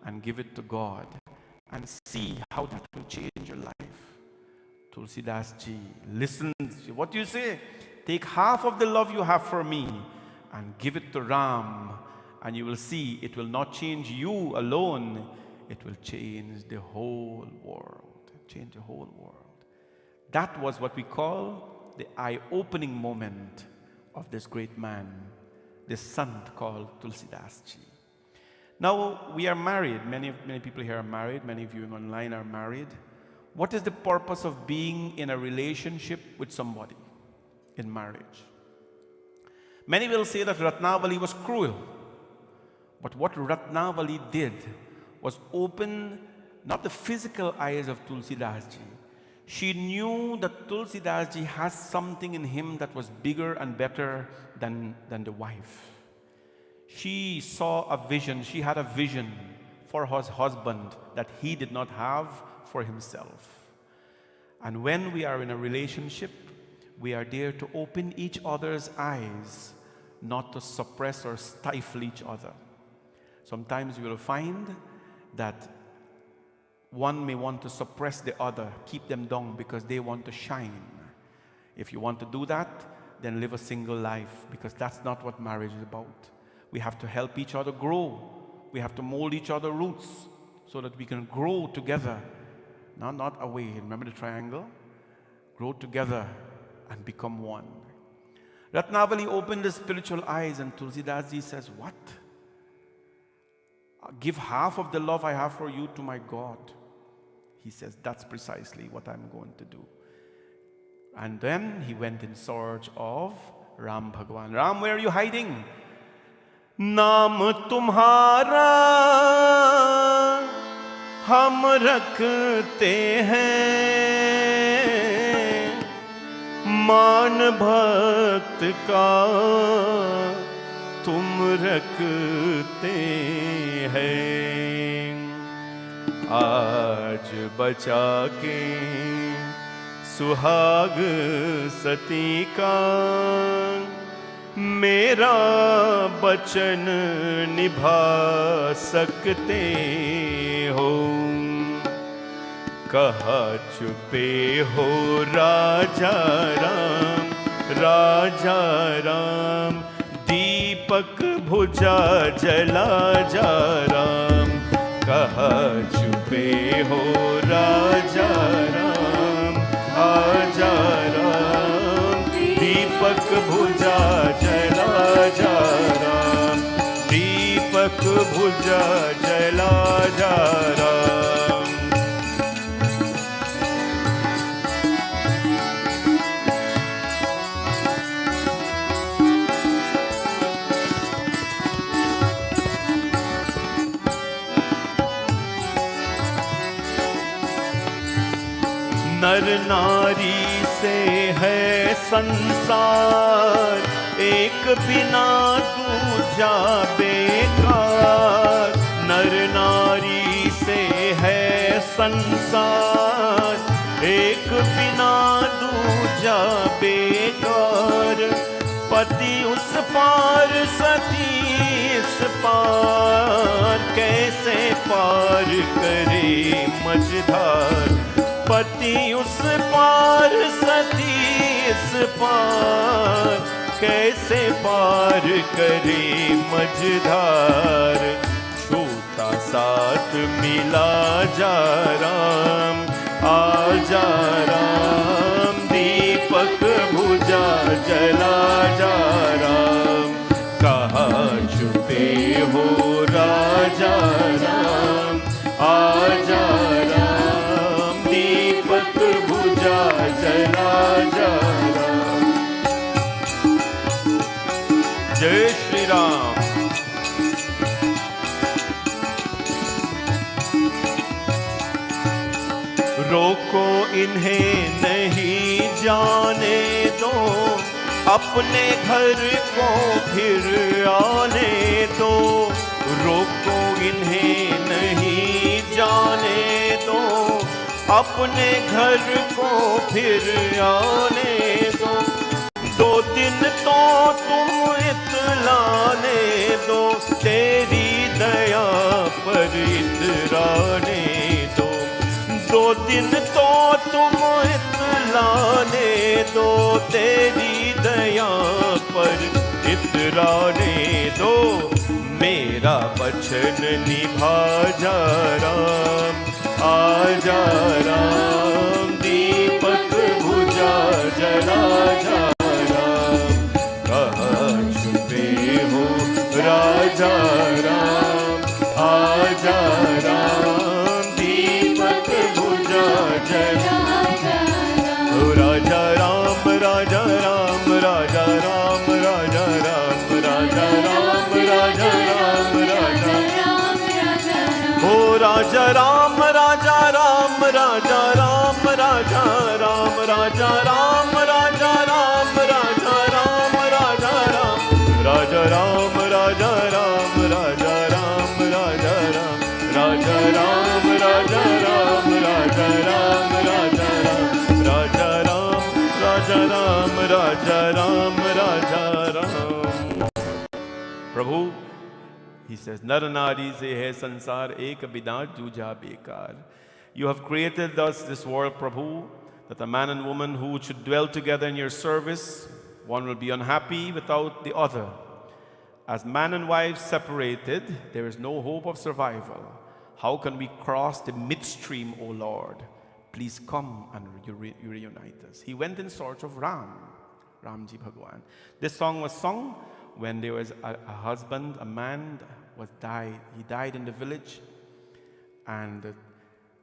and give it to God and see how that will change your life. Tulsidas ji listens. What do you say? Take half of the love you have for me and give it to Ram, and you will see it will not change you alone. It will change the whole world. Change the whole world. That was what we call the eye-opening moment of this great man, this sant called Tulsidas ji. Now we are married. Many people here are married. Many viewing online are married. What is the purpose of being in a relationship with somebody in marriage? Many will say that Ratnavali was cruel. But what Ratnavali did was open not the physical eyes of Tulsidas ji. She knew that Tulsidas ji has something in him that was bigger and better than the wife. She saw a vision. She had a vision for her husband that he did not have for himself. And when we are in a relationship, we are there to open each other's eyes, not to suppress or stifle each other. Sometimes you will find that one may want to suppress the other, keep them down because they want to shine. If you want to do that, then live a single life, because that's not what marriage is about. We have to help each other grow. We have to mold each other's roots so that we can grow together, not away. Remember the triangle? Grow together and become one. Ratnavali opened the spiritual eyes, and Tulsidas ji says, what? Give half of the love I have for you to my God. He says, that's precisely what I'm going to do. And then he went in search of Ram Bhagwan. Ram, where are you hiding? नाम तुम्हारा हम रखते हैं, मान भक्त का तुम रखते हैं। आज बचा के सुहाग सती का मेरा बचन निभा सकते हो। कहा चुपे हो राजा राम, राजा राम, दीपक बुझा जला जा राम। कहा चुपे हो राजा राम, आजा राम, दीपक बुझा जला जा राम, दीपक बुझा जला जा राम। नर नारी से है संसार, एक बिना दूजा बेकार। नर नारी से है संसार, एक बिना दूजा बेकार। पति उस पार सती इस पार, कैसे पार करे मझधार। पति उस पार सती इस पार, कैसे पार करे मझधार। छूटा साथ मिला जा राम, आजा राम, दीपक बुझा जला जा राम। कहाँ छुपे हो राजा राम, आजा राम, दीपक बुझा जला जा राम। जय श्री राम। रोको इन्हें नहीं जाने दो, अपने घर को फिर आने दो। रोको इन्हें नहीं जाने दो, अपने घर को फिर आने दो। 2 दिन तो तुम इतलाने दो, तेरी दया पर इतराने दो। 2 दिन तो तुम इतलाने दो, तेरी दया पर इतराने दो। मेरा वचन निभा जा राम, आजा राम, दीपक बुझा जला जा राम। कहाँ छुपे हो राजा राम, आजा राम, दीपक बुझा जला जा राम। राजा राम, राजा राम, राजा राम, राजा राम, राजा राम, राजा राम, राजा राम, हो राजा राम, राजा राम, राजा राम, राजा राम, राजा राम, राजा राम, राजा राम, राजा राम, राजा राम, राजा Ram. Ram, Raja Ram, Raja Ram, Raja Ram, Raja Ram, Raja Ram, Raja Ram, Raja Ram. Prabhu, he says, Nar nari se hai sansar ek bina juja bekar. You have created thus this world, Prabhu, that a man and woman who should dwell together in your service, one will be unhappy without the other. As man and wife separated, there is no hope of survival. How can we cross the midstream, O Lord? Please come and reunite us. He went in search of Ramji Bhagwan. This song was sung when there was a husband, a man was died. He died in the village, and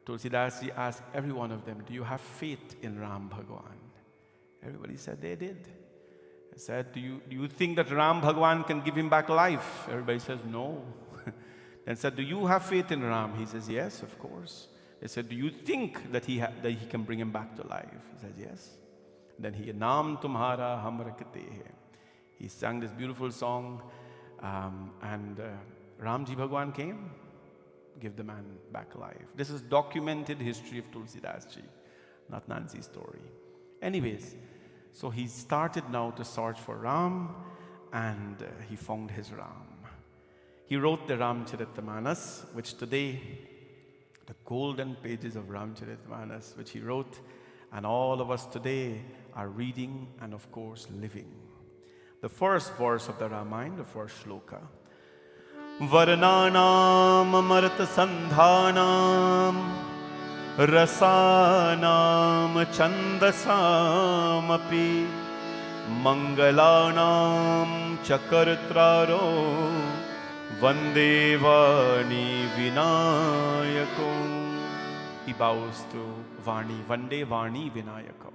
Tulsidas asked every one of them, do you have faith in Ram Bhagwan? Everybody said they did. He said, do you think that Ram Bhagwan can give him back life? Everybody says no. Then said, do you have faith in Ram? He says, yes, of course. They said, do you think that he can bring him back to life? He says, yes. Then he, Naam Tumhara Hum Rakhte Hai. He sang this beautiful song, and Ramji Bhagwan came, give the man back life. This is documented history of Tulsidas ji, not Nancy's story. Anyways, so he started now to search for Ram, and he found his Ram. He wrote the Ramcharitmanas, which today, the golden pages of Ramcharitmanas, which he wrote, and all of us today are reading and of course living. The first verse of the Ramayana, the first shloka. Varnanam amarta sandhanam rasanam chandasam api mangalanam chakartraro vande vani vinayako. He bows to Vani, Vande Vani Vinayako.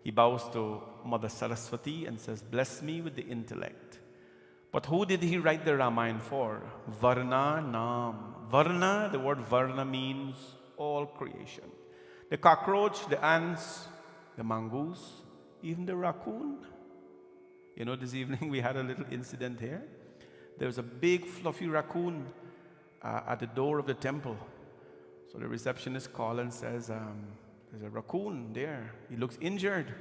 He bows to Mother Saraswati and says, bless me with the intellect. But who did he write the Ramayana for? Varna Nam. Varna, the word Varna means all creation. The cockroach, the ants, the mongoose, even the raccoon. You know, this evening we had a little incident here. There was a big fluffy raccoon at the door of the temple. So the receptionist called and says, there's a raccoon there. He looks injured.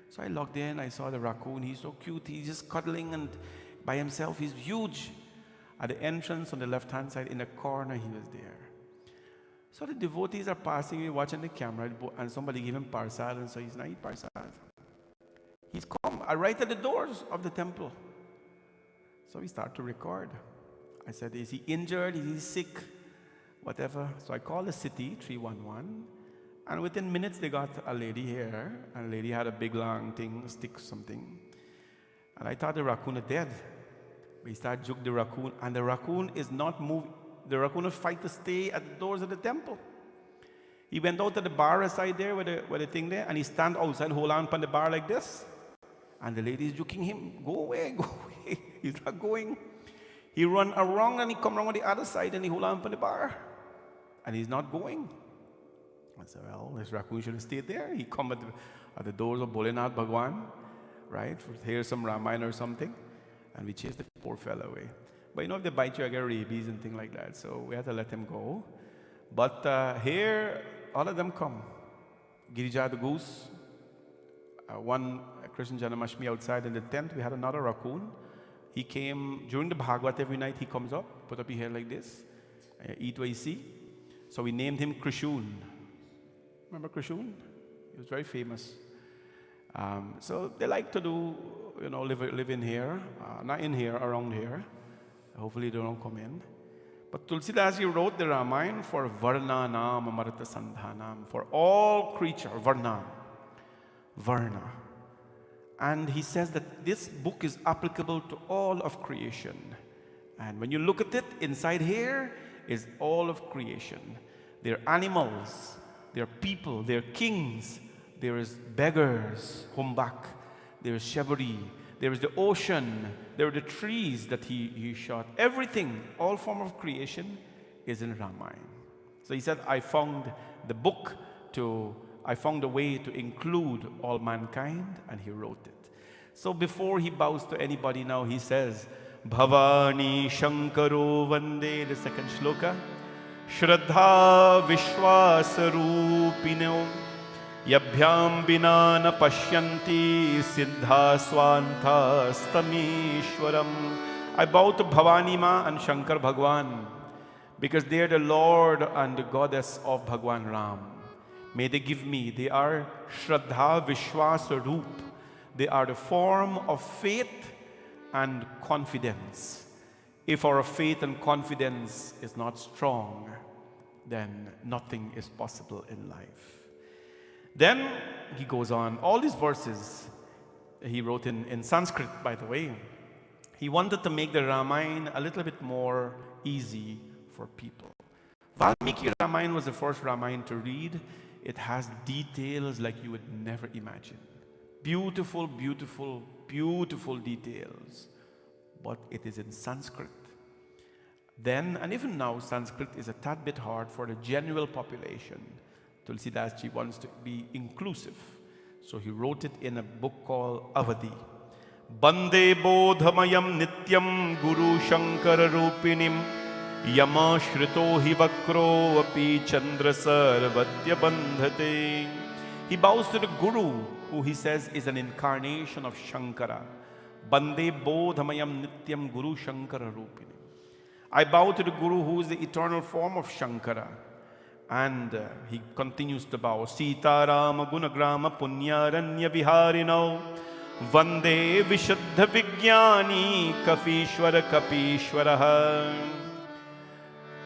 So I logged in, I saw the raccoon. He's so cute. He's just cuddling and by himself. He's huge. At the entrance on the left-hand side, in the corner, he was there. So the devotees are passing me, watching the camera, and somebody gave him parsad, and so he's not eating parsad. He's come right at the doors of the temple. So we start to record. I said, is he injured? Is he sick? Whatever. So I called the city, 311, and within minutes they got a lady here, and the lady had a big long thing, stick something. And I thought the raccoon was dead. We started juke the raccoon, and the raccoon is not moving. The raccoon was fight to stay at the doors of the temple. He went out to the bar aside there with the thing there, and he stand outside, hold on the bar like this. And the lady is juking him, go away, go away. He's not going. He run around and he come around on the other side and he hold on the bar. And he's not going. I said, well, this raccoon should have stayed there. He come at the doors of Bholenath Bhagwan, right? Hear some Ramayana or something. And we chased the poor fellow away. But you know, if they bite you, I get rabies and things like that. So we had to let him go. But here, all of them come. Girija the goose. One Krishna Janamashmi outside in the tent, we had another raccoon. He came during the Bhagavad every night. He comes up, put up his hair like this, eat what he see. So we named him Krishun. Remember Krishun? He was very famous. So they like to do, you know, live in here, not in here, around here. Hopefully they don't come in. But Tulsidas wrote the Ramayana for Varnanam Amarta Sandhanam, for all creature, Varna. And he says that this book is applicable to all of creation. And when you look at it, inside here is all of creation. There are animals, there are people, there are kings, there is beggars, Humbak, there is Shebari, there is the ocean, there are the trees that he shot. Everything, all form of creation is in Ramayana. So he said, I found a way to include all mankind, and he wrote it. So before he bows to anybody now, he says, Bhavani Shankaro Vande, the second shloka. Shraddha Vishwasarupino Yabhyam Vina na Pashyanti Siddha Swantha Stamishwaram. I bow to Bhavani Ma and Shankar Bhagwan because they are the Lord and the Goddess of Bhagwan Ram. May they give me, they are Shraddha Vishwasa Roop. They are the form of faith and confidence. If our faith and confidence is not strong, then nothing is possible in life. Then he goes on, all these verses he wrote in Sanskrit, by the way. He wanted to make the Ramayana a little bit more easy for people. Valmiki Ramayana was the first Ramayana to read. It has details like you would never imagine. Beautiful, beautiful, beautiful details. But it is in Sanskrit. Then, and even now, Sanskrit is a tad bit hard for the general population. Tulsidas ji wants to be inclusive. So he wrote it in a book called Avadi. Bande bodhamayam nityam guru shankara rupinim yama shrito hi vakro api chandra sarvadya bandhate. He bows to the Guru, who he says is an incarnation of Shankara. Bande bodhamayam nityam guru shankara rupinim. I bow to the Guru, who is the eternal form of Shankara. And he continues to bow. Sita Rama Gunagrama Punyaranya Viharino Vande Vishuddha Vijnani Kafishwara Kapishwaraha.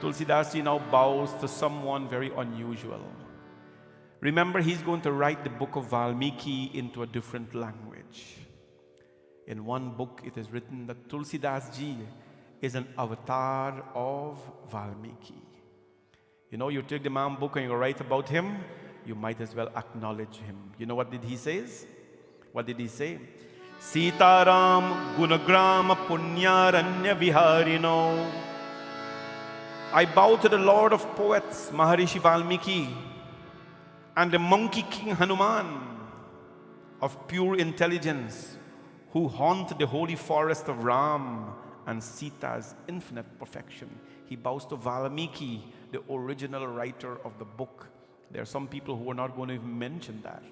Tulsidas ji now bows to someone very unusual. Remember, he's going to write the book of Valmiki into a different language. In one book, it is written that Tulsidas ji is an avatar of Valmiki. You know, you take the Mam book and you write about him, you might as well acknowledge him. You know what did he say? What did he say? Sitaram Gunagrama Punyaranya Viharino. I bow to the Lord of Poets, Maharishi Valmiki, and the Monkey King Hanuman, of pure intelligence, who haunt the holy forest of Ram and Sita's infinite perfection. He bows to Valmiki, the original writer of the book. There are some people who are not going to even mention that,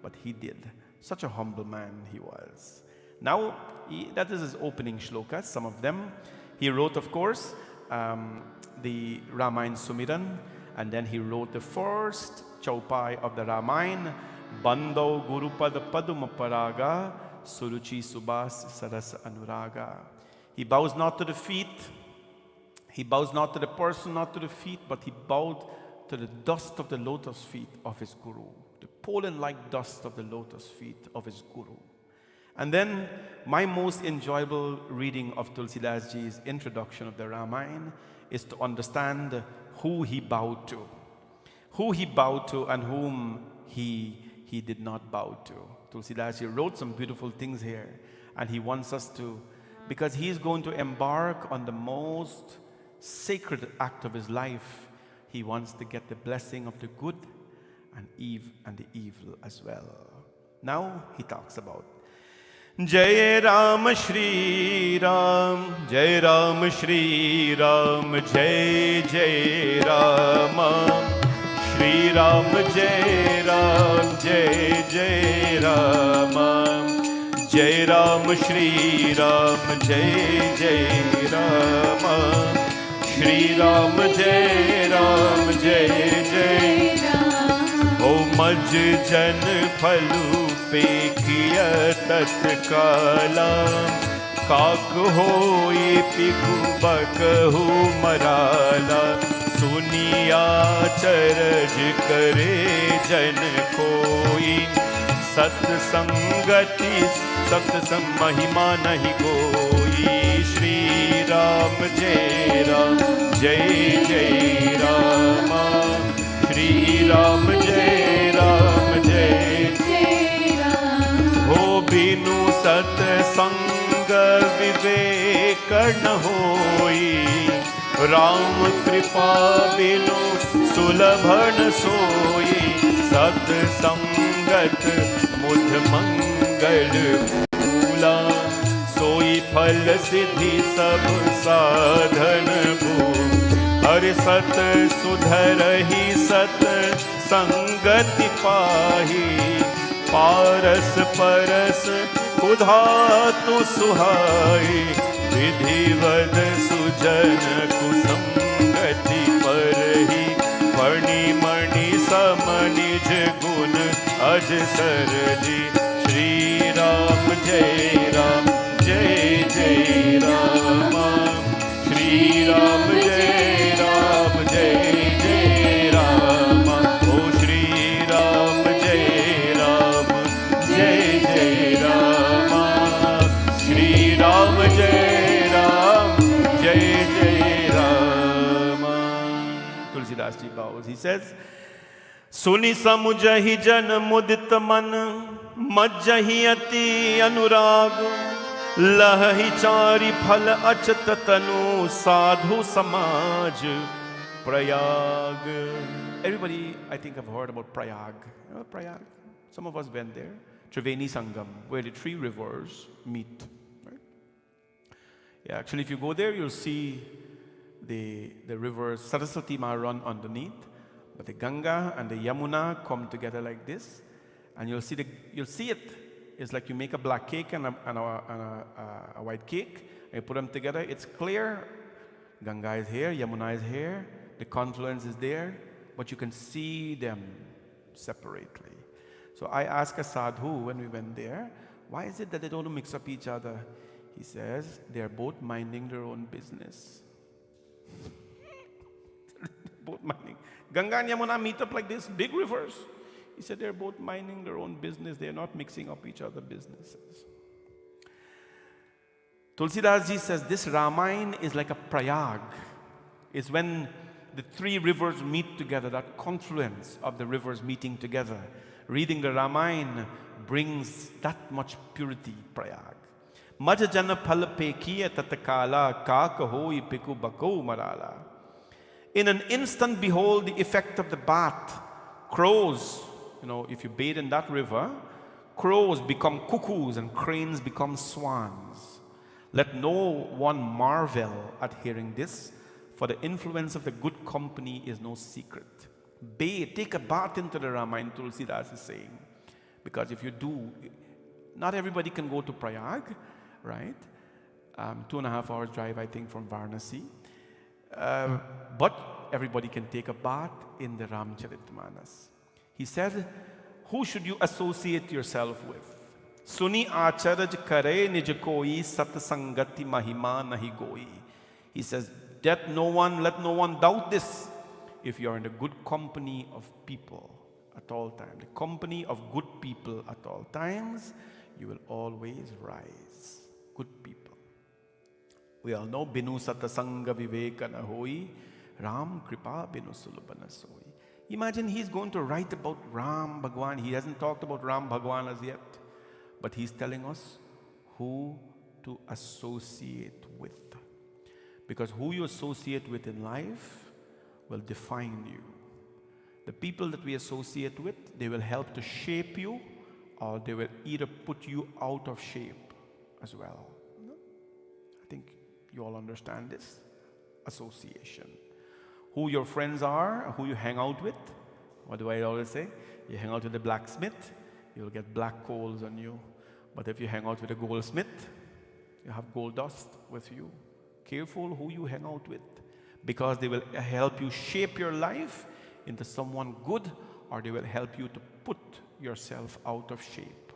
but he did. Such a humble man he was. Now, that is his opening shlokas, some of them. He wrote, of course, the Ramayana Sumiran, and then he wrote the first chaupai of the Ramayana, Bando Gurupada Paduma Paraga, Suruchi Subas Sarasa Anuraga. He bows not to the feet, he bows not to the person, not to the feet, but he bowed to the dust of the lotus feet of his Guru, the pollen-like dust of the lotus feet of his Guru. And then my most enjoyable reading of Tulsidas ji's introduction of the Ramayana is to understand who he bowed to. Who he bowed to and whom he did not bow to. Tulsidas ji wrote some beautiful things here, and he wants us to, because he is going to embark on the most sacred act of his life. He wants to get the blessing of the good and the evil as well. Now he talks about Jai Ram Shri Ram, Jai Ram Shri Ram, Jai Jai Ram, Shri Ram Jai Ram, Jai Jai Ram, Jai Ram Shri Ram, Jai Jai Ram, Shri Ram Jai Ram, Jai Jai Ram. O Maj Jan Phalu Pekhiya Tatkala, Kak Hoi Piku Bakahu Marala, Suniya Charaj Kare Jan Koi, Sat Sangati Sat Mahima Nahi Koi. Shri Ram Jai Ram, Jai Jai Rama, Shri Ram Jai Ram, Jai Jai Ram. Ho binu sat sang vivek n hoi, Ram kripa binu sulabhan soi, Sat sangat mudh mangal phoola, सोई फल सिद्धि सब साधन भू, हरि सत सुधरहि सत संगति पाही, पारस परस उधातु सुहाई, विधिवद सुजन कुसंगति परहि, फणि मणि सम निज गुण अज सरजी। श्री राम जय राम जय जय राम, श्री राम जय राम जय जय राम, ओ श्री राम जय राम जय जय राम, श्री राम जय राम जय जय Ram. Tulsidas ji bows. He says, सुनि समुझहि जन मुदित मन, मज्जहि अति अनुराग, लहहि चारि फल अचत तनु, साधु समाज Prayag. Everybody, I think, have heard about Prayag. You know Prayag? Some of us went there. Triveni Sangam, where the three rivers meet. Right? Yeah, actually, if you go there, you'll see the rivers Saraswati Ma run underneath, but the Ganga and the Yamuna come together like this, and you'll see it. It's like you make a black cake and a white cake, and you put them together. It's clear. Ganga is here, Yamuna is here, the confluence is there, but you can see them separately. So I asked a sadhu when we went there, why is it that they don't mix up each other? He says they are both minding their own business. Both minding. Ganga and Yamuna meet up like this, big rivers. He said they're both minding their own business. They're not mixing up each other's businesses. Tulsidas ji says this Ramayana is like a Prayag. It's when the three rivers meet together, that confluence of the rivers meeting together. Reading the Ramayana brings that much purity, Prayag. Maj jana phal pekiya tatakala kaaka hoi piku bako marala. In an instant, behold the effect of the bath. Crows, if you bathe in that river, crows become cuckoos and cranes become swans. Let no one marvel at hearing this, for the influence of the good company is no secret. Bathe, take a bath into the Ramayana, Tulsidas is saying. Because if you do, not everybody can go to Prayag, right? 2.5 hours drive, I think, from Varanasi. But everybody can take a bath in the Ramcharitmanas. He said, who should you associate yourself with? Suni acharaj kare nij koi satsangati mahima nahi goi. He says, let no one doubt this. If you are in the good company of people at all times, the company of good people at all times, you will always rise. Good people. We all know Binu Satasanga Vivekana Hoi, Ram Kripa Binu Sulabana Soi. Imagine he's going to write about Ram Bhagwan. He hasn't talked about Ram Bhagwan as yet, but he's telling us who to associate with. Because who you associate with in life will define you. The people that we associate with, they will help to shape you, or they will either put you out of shape as well. I think you all understand this. Association. Who your friends are, who you hang out with. What do I always say? You hang out with a blacksmith, you'll get black coals on you. But if you hang out with a goldsmith, you have gold dust with you. Careful who you hang out with, because they will help you shape your life into someone good, or they will help you to put yourself out of shape.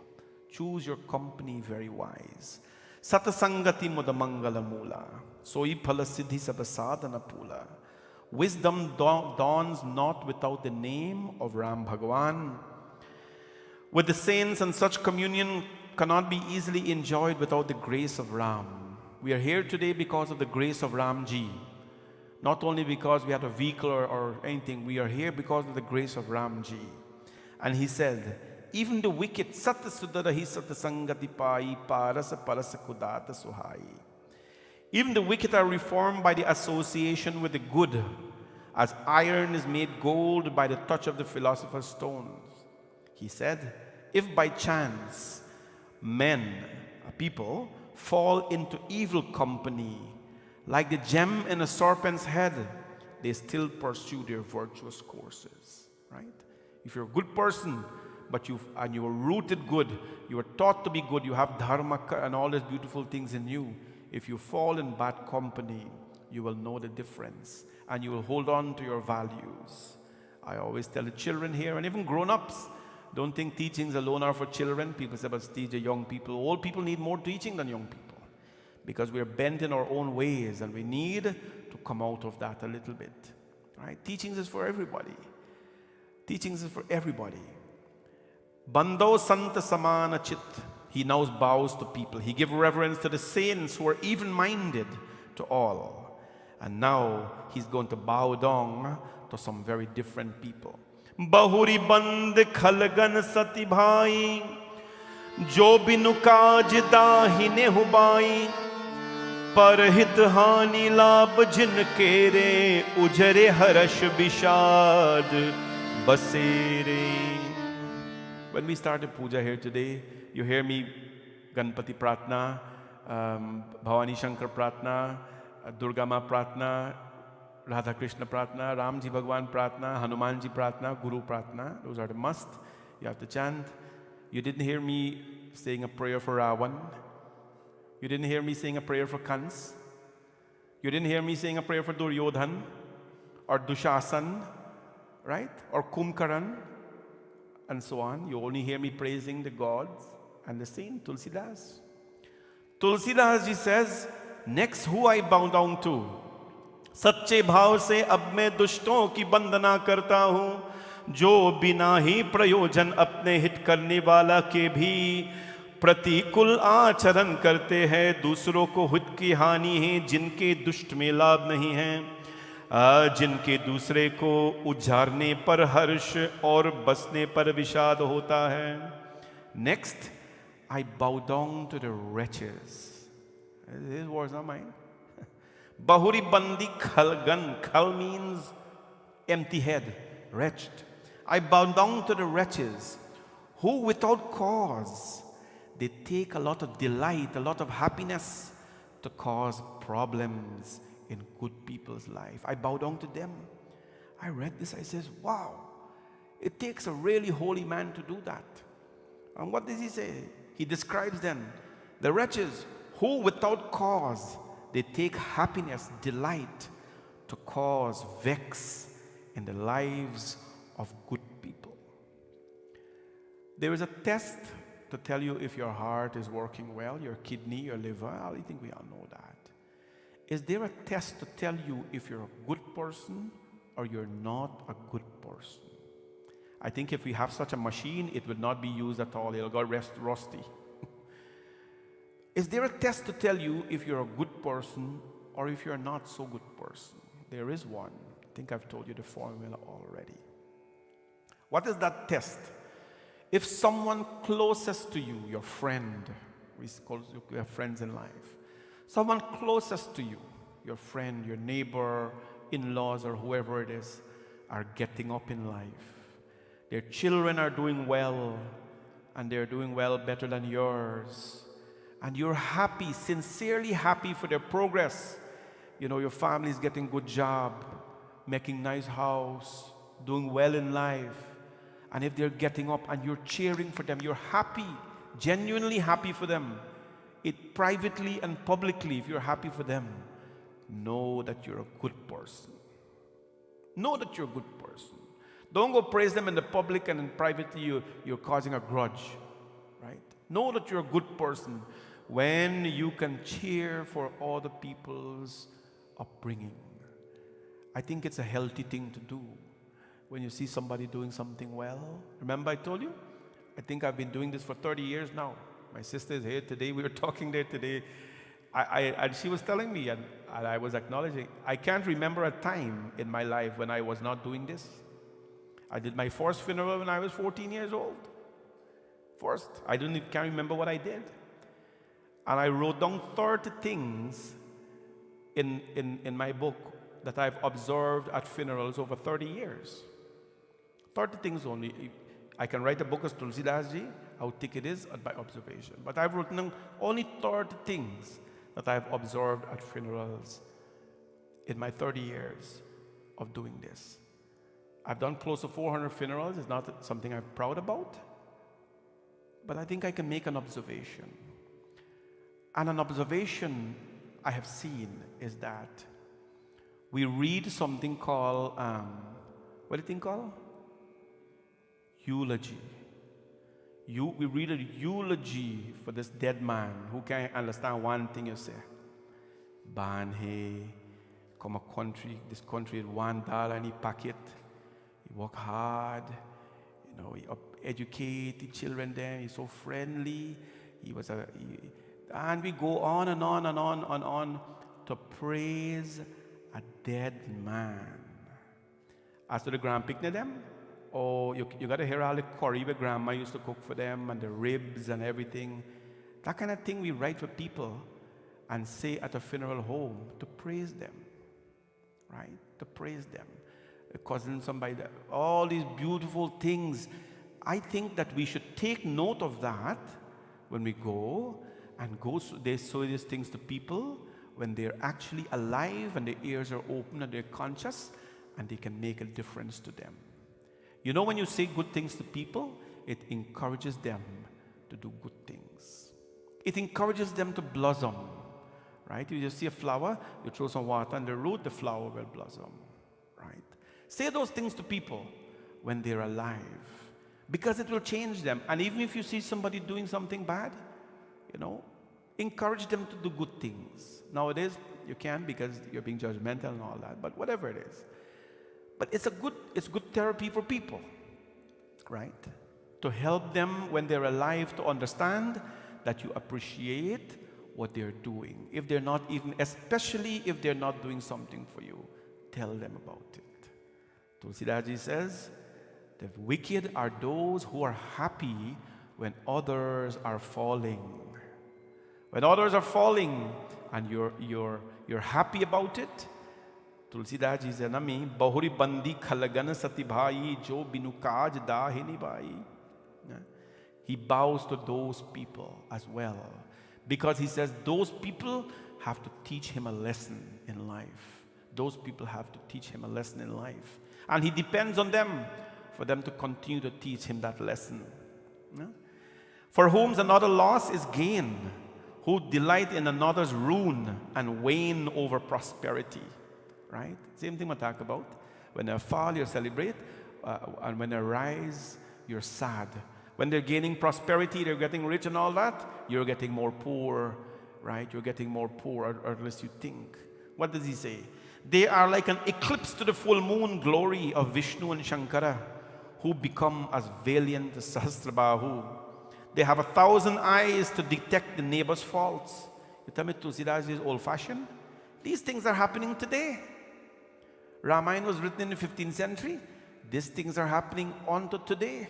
Choose your company very wise. Satasangati mudamangala mula, soi phala siddhi sabasadana pula. Wisdom dawns not without the name of Ram Bhagwan. With the saints, and such communion cannot be easily enjoyed without the grace of Ram. We are here today because of the grace of Ramji. Not only because we had a vehicle or anything, we are here because of the grace of Ramji. And he said, even the wicked, satasudarahi satasangati pai parasa parasa kudata suhai. Even the wicked are reformed by the association with the good, as iron is made gold by the touch of the philosopher's stones. He said, if by chance men, people, fall into evil company, like the gem in a serpent's head, they still pursue their virtuous courses, right? If you're a good person, but you are rooted good, you are taught to be good, you have dharma and all these beautiful things in you. If you fall in bad company, you will know the difference and you will hold on to your values. I always tell the children here, and even grown-ups, don't think teachings alone are for children. People say, but teach the young people. Old people need more teaching than young people because we are bent in our own ways and we need to come out of that a little bit. Right? Teachings is for everybody. Teachings is for everybody. Bando Santa Samana Chit. He now bows to people. He gives reverence to the saints who are even-minded to all. And now he's going to bow down to some very different people. Bahuri band khalgan sati bhai, jo binu kaaj dahine hubai, parhit hani lab jin kere, ujare harash bishad basere. When we started puja here today, you hear me Ganpati Pratna, Bhavani Shankar Pratna, Durga Ma Pratna, Radha Krishna Pratna, Ramji Bhagwan Pratna, Hanumanji Pratna, Guru Pratna. Those are the must. You have to chant. You didn't hear me saying a prayer for Ravan. You didn't hear me saying a prayer for Kans. You didn't hear me saying a prayer for Duryodhan or Dushasan, right? Or Kumkaran and so on. You only hear me praising the gods and the saint Tulsidas. Tulsidas ji says, next who I bow down to? सच्चे भाव से अब मैं दुष्टों की वंदना करता हूँ, जो बिना ही प्रयोजन अपने हित करने वाला के भी प्रतिकूल आचरण करते हैं, दूसरों को हित की हानि है, जिनके दुष्ट में लाभ नहीं है, जिनके दूसरे को उजारने पर हर्ष और बसने पर विषाद होता है. Next, I bow down to the wretches. His words are mine. Bahuri bandi khalgan. Khal means empty head, wretched. I bow down to the wretches who without cause, they take a lot of delight, a lot of happiness to cause problems in good people's life. I bow down to them. I read this, I says, wow, it takes a really holy man to do that. And what does he say? He describes them, the wretches who without cause, they take happiness, delight to cause vex in the lives of good people. There is a test to tell you if your heart is working well, your kidney, your liver. I think we all know that. Is there a test to tell you if you're a good person or you're not a good person? I think if we have such a machine, it would not be used at all. It'll go rusty. Is there a test to tell you if you're a good person or if you're not so good person? There is one. I think I've told you the formula already. What is that test? If someone closest to you, your friend, we have friends in life, someone closest to you, your friend, your neighbor, in-laws, or whoever it is, are getting up in life. Their children are doing well, and they're doing well better than yours. And you're happy, sincerely happy for their progress. You know, your family's getting good job, making nice house, doing well in life. And if they're getting up and you're cheering for them, you're happy, genuinely happy for them. It privately and publicly, if you're happy for them, know that you're a good person. Know that you're a good person. Don't go praise them in the public and in privately you're causing a grudge, right? Know that you're a good person when you can cheer for other people's upbringing. I think it's a healthy thing to do when you see somebody doing something well. Remember I told you? I think I've been doing this for 30 years now. My sister is here today. We were talking there today. And she was telling me, and I was acknowledging, I can't remember a time in my life when I was not doing this. I did my first funeral when I was 14 years old. First, I can't remember what I did. And I wrote down 30 things in my book that I've observed at funerals over 30 years. 30 things only. I can write a book as Tulsidas ji, how thick it is by observation. But I've written down only 30 things that I've observed at funerals in my 30 years. of doing this. I've done close to 400 funerals. It's not something I'm proud about, but I think I can make an observation. And an observation I have seen is that we read something called, what do you think called? Eulogy. We read a eulogy for this dead man who can't understand one thing you say. Born here, come a country, this country had $1 in his pocket. He work hard, he educate the children there. He's so friendly. And we go on and on and on and on to praise a dead man. As to the grand picnic them, you got to hear all the curry where grandma used to cook for them and the ribs and everything. That kind of thing we write for people and say at a funeral home to praise them, right? To praise them. A cousin, somebody, all these beautiful things. I think that we should take note of that when we go and they show these things to people when they're actually alive and their ears are open and they're conscious and they can make a difference to them. When you say good things to people, it encourages them to do good things. It encourages them to blossom, right? You just see a flower, you throw some water on the root, the flower will blossom, right? Say those things to people when they're alive, because it will change them. And even if you see somebody doing something bad, encourage them to do good things. Nowadays, you can't because you're being judgmental and all that, but whatever it is. But it's good therapy for people, right? To help them when they're alive to understand that you appreciate what they're doing. If they're not especially if they're not doing something for you, tell them about it. Tulsidas says, the wicked are those who are happy when others are falling. When others are falling and you're happy about it, Tulsidas ji said, "Nami bahuri bandi khalagan sati bhai jo binu kaj da hi nibai." He bows to those people as well, because he says those people have to teach him a lesson in life. Those people have to teach him a lesson in life, and he depends on them for them to continue to teach him that lesson. For whom another loss is gain, who delight in another's ruin and wane over prosperity. Right? Same thing we talk about. When they fall, you celebrate, and when they rise, you're sad. When they're gaining prosperity, they're getting rich and all that, you're getting more poor, right? You're getting more poor, or at least you think. What does he say? They are like an eclipse to the full moon glory of Vishnu and Shankara, who become as valiant as Sahasrabahu. They have 1,000 eyes to detect the neighbor's faults. You tell me Tulsidas is old-fashioned? These things are happening today. Ramayana was written in the 15th century. These things are happening onto today.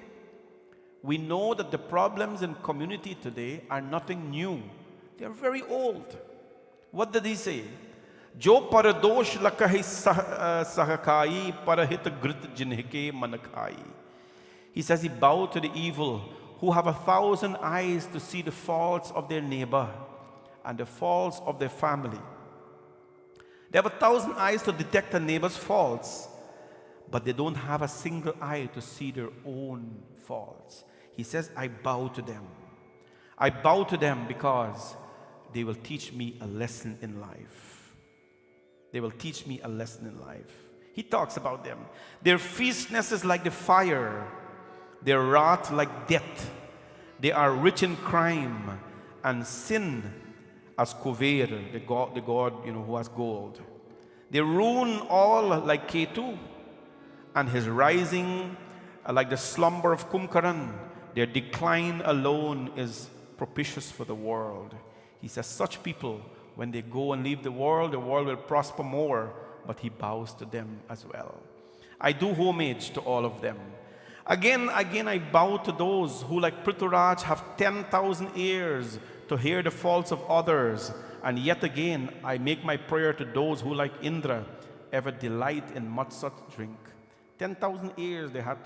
We know that the problems in community today are nothing new. They are very old. What did he say? Jo paradosh lakahi sahakai parahit grit jinhike manakai. He says he bowed to the evil who have 1,000 eyes to see the faults of their neighbor and the faults of their family. They have 1,000 eyes to detect a neighbor's faults, but they don't have a single eye to see their own faults. He says, I bow to them. I bow to them because they will teach me a lesson in life. They will teach me a lesson in life. He talks about them. Their fierceness is like the fire, their wrath like death. They are rich in crime and sin as Kuver, the god who has gold. They ruin all like Ketu, and his rising like the slumber of Kumkaran. Their decline alone is propitious for the world. He says such people, when they go and leave the world will prosper more, but he bows to them as well. I do homage to all of them. Again, I bow to those who, like Prithviraj, have 10,000 ears to hear the faults of others. And yet again, I make my prayer to those who, like Indra, ever delight in matsat drink. 10,000 ears they had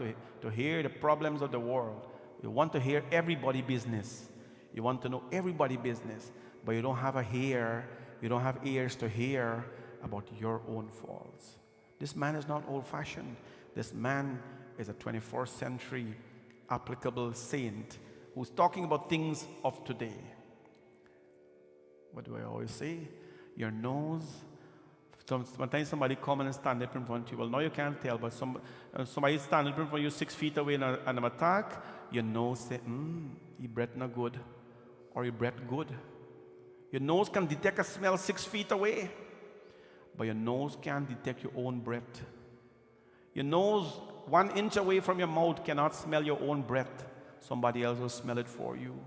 to hear the problems of the world. You want to hear everybody's business. You want to know everybody's business, but you don't have you don't have ears to hear about your own faults. This man is not old-fashioned. This man is a 21st century applicable saint who's talking about things of today. What do I always say? Your nose. Sometimes somebody come and stand up in front of you. Well, now you can't tell, but somebody stand up in front of you 6 feet away and an attack, your nose say, he breath not good, or he breath good. Your nose can detect a smell 6 feet away, but your nose can't detect your own breath. Your nose 1 inch away from your mouth cannot smell your own breath. Somebody else will smell it for you.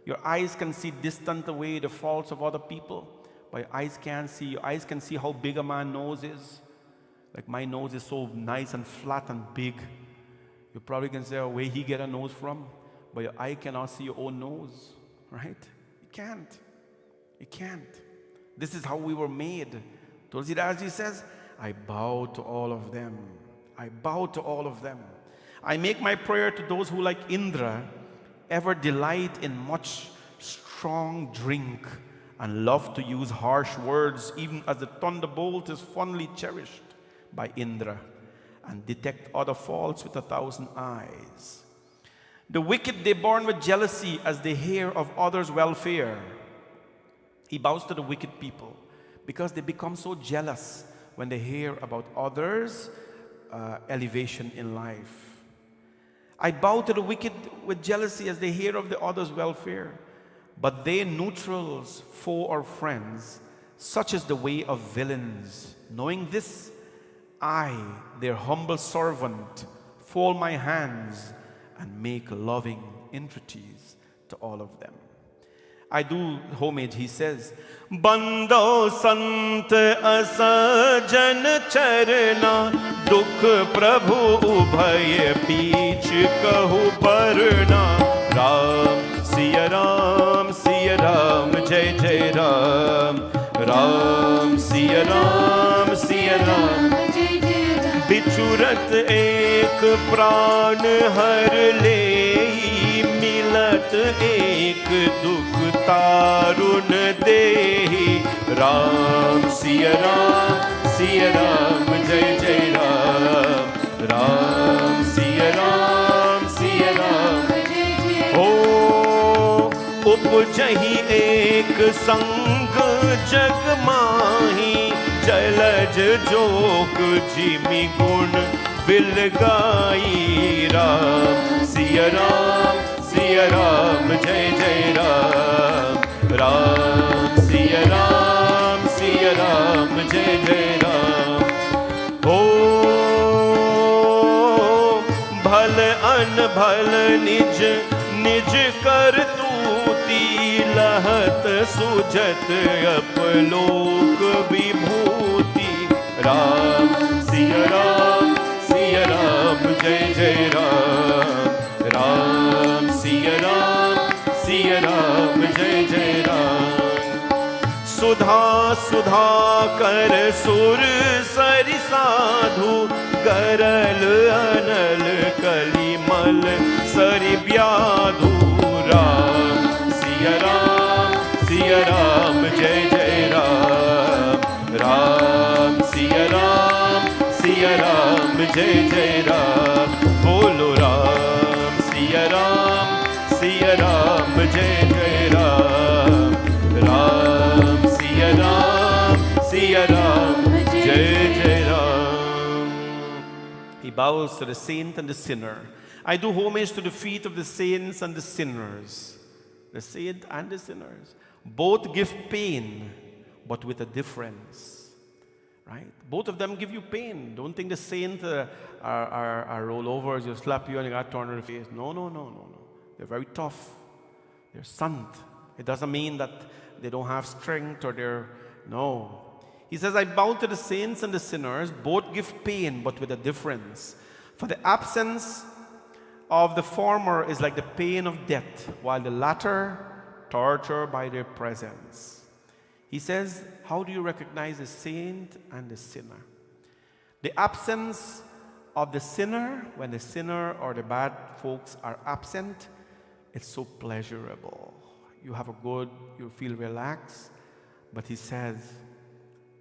Your eyes can see distant away the faults of other people, but your eyes can't see. Your eyes can see how big a man's nose is. Like my nose is so nice and flat and big. You probably can say, where he get a nose from? But your eye cannot see your own nose, right? You can't. You can't. This is how we were made. Tulsidas says, I bow to all of them. I bow to all of them. I make my prayer to those who, like Indra, ever delight in much strong drink and love to use harsh words, even as the thunderbolt is fondly cherished by Indra, and detect other faults with 1,000 eyes. The wicked, they burn with jealousy as they hear of others' welfare. He bows to the wicked people because they become so jealous when they hear about others' elevation in life. I bow to the wicked with jealousy as they hear of the others' welfare. But they neutrals, foe or friends, such is the way of villains. Knowing this, I, their humble servant, fold my hands and make loving entreaties to all of them. I do homage, he says, Bando sant asajan charna, dukh prabhu ubhay beech kahu parna. Ram, Siya Ram, Jai Jai Ram. Ram, Siya Ram, बिचुरत एक प्राण हर ले, मिलत एक दुख तारुण देहि. राम सिया राम जय जय राम. राम सिया राम हो उपजहि एक संग जग माही. जलज जोग जिमि गुण बिलगाई. राम सिया राम जय जय राम. राम सिया राम जय जय राम. हो भल अनभल निज निज कर तूती. लहत सुजत अपलोक विभूति. राम सिया राम जय जय राम. राम सिया राम जय जय राम. सुधा सुधा कर सुर सरि साधु. गरल अनल कलिमल सरि व्याधु. राम सिया राम जय जय राम. राम सिया राम जय जय राम. बोलो राम सिया राम जय जय राम. राम सिया राम जय जय Ram. He bows to the saint and the sinner. I do homage to the feet of the saints and the sinners. The saint and the sinners. Both give pain, but with a difference. Right? Both of them give you pain. Don't think the saints are rollovers, you slap you and you got torn in the face. No. They're very tough. They're sant. It doesn't mean that they don't have strength or they're... No. He says, I bow to the saints and the sinners. Both give pain, but with a difference. For the absence of the former is like the pain of death, while the latter torture by their presence. He says, how do you recognize the saint and the sinner? The absence of the sinner, when the sinner or the bad folks are absent, it's so pleasurable. You have a good, you feel relaxed. But he says,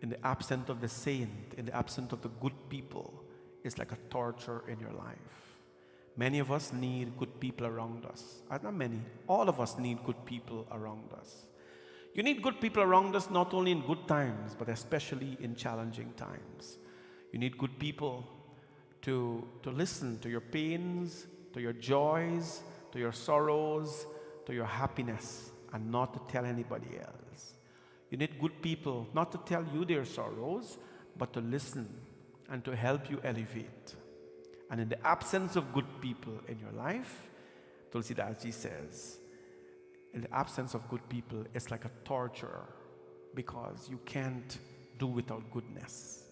in the absence of the saint, in the absence of the good people, is like a torture in your life. Many of us need good people around us. Not many, all of us need good people around us. You need good people around us not only in good times, but especially in challenging times. You need good people to listen to your pains, to your joys, to your sorrows, to your happiness, and not to tell anybody else. You need good people not to tell you their sorrows, but to listen and to help you elevate. And in the absence of good people in your life, Tulsidas ji says, in the absence of good people, it's like a torture because you can't do without goodness.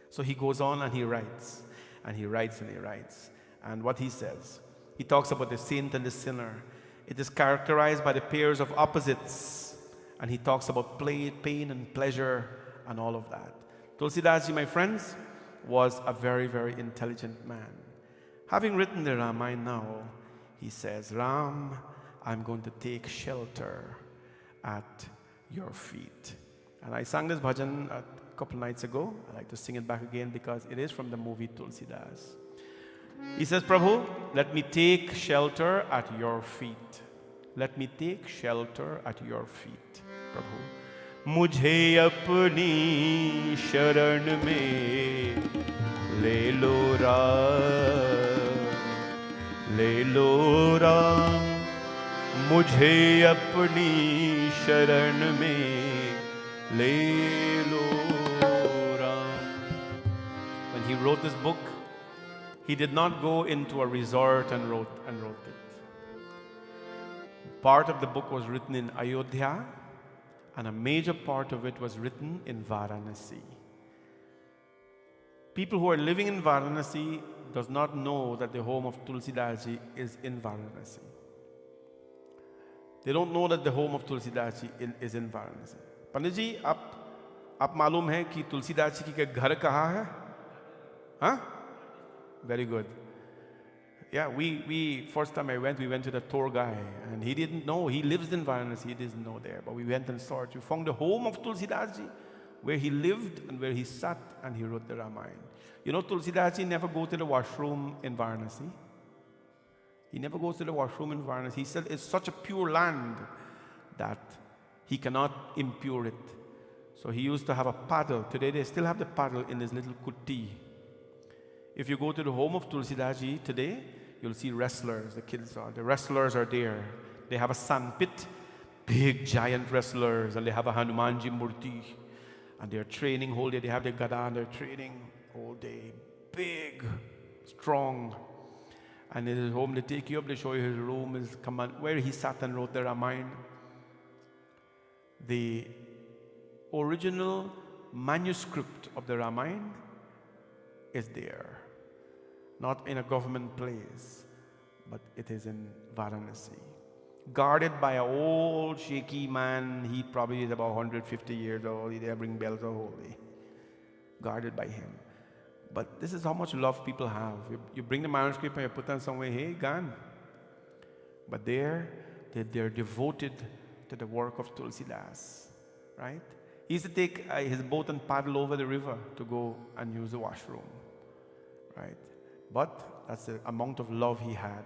So he goes on and he writes, and he writes and he writes. And what he says, he talks about the saint and the sinner. It is characterized by the pairs of opposites. And he talks about pain and pleasure and all of that. Tulsidas ji, my friends, was a very, very intelligent man. Having written the Ramayana now, he says, Ram, I'm going to take shelter at your feet. And I sang this bhajan a couple nights ago. I like to sing it back again because it is from the movie Tulsidas. He says, Prabhu, let me take shelter at your feet. Let me take shelter at your feet, Prabhu. Mujhe apni sharan mein le lo Ram. मुझे अपनी शरण में ले लो Ram. When he wrote this book, he did not go into a resort and wrote it. Part of the book was written in Ayodhya, and a major part of it was written in Varanasi. People who are living in Varanasi does not know that the home of Tulsidas ji is in Varanasi. They don't know that the home of Tulsidas ji is in Varanasi. Pandit ji, आप मालूम है कि तुलसीदास जी का घर कहाँ है? Huh? Very good. Yeah, we first time we went to the tour guy, and he didn't know. He lives in Varanasi, he didn't know there. But we went and searched. We found the home of Tulsidas ji, where he lived and where he sat and he wrote the Ramayana. You know, Tulsidas ji never go to the washroom in Varanasi. He never goes to the washroom in Varanasi. He said it's such a pure land that he cannot impure it. So he used to have a paddle. Today they still have the paddle in this little kuti. If you go to the home of Tulsidas ji today, you'll see wrestlers. The wrestlers are there. They have a sand pit, big giant wrestlers, and they have a Hanuman ji murti. And they're training whole day. They have their gada and they're training whole day. Big, strong. And in his home, they take you up, they show you his room, his command, where he sat and wrote the Ramayana. The original manuscript of the Ramayana is there. Not in a government place, but it is in Varanasi. Guarded by an old shaky man. He probably is about 150 years old. He didn't bring bells or holy. Guarded by him. But this is how much love people have. You bring the manuscript and you put them somewhere, hey, gone. But they're devoted to the work of Tulsidas, right? He used to take his boat and paddle over the river to go and use the washroom, right? But that's the amount of love he had.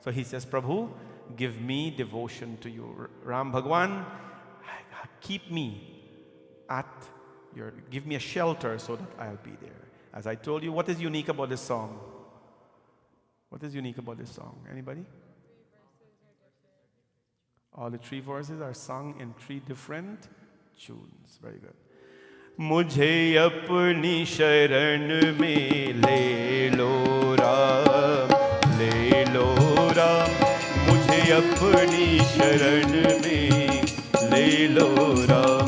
So he says, Prabhu, give me devotion to you. Ram Bhagwan, keep me give me a shelter so that I'll be there. As I told you, what is unique about this song? What is unique about this song? Anybody? All the 3 verses are sung in 3 different tunes. Very good. मुझे अपनी शरण में ले लो राम, ले लो राम. मुझे अपनी शरण में ले लो राम.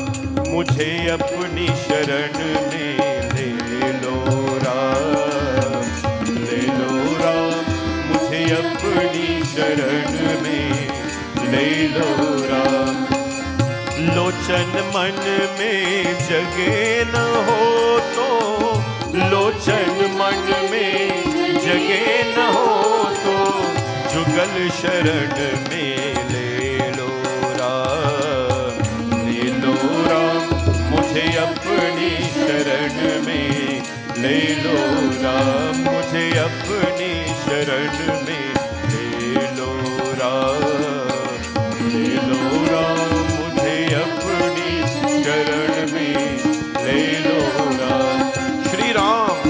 मुझे अपनी शरण में ले लो राम, ले लो राम. मुझे अपनी शरण में ले लो राम. लोचन मन में जगे न हो तो, लोचन मन में जगे न हो तो, जुगल शरण में ले लो राम, ले लो राम. मुझे अपनी शरण में ले लो राम, ले लो राम, मुझे अपनी शरण में ले लो राम। श्री राम।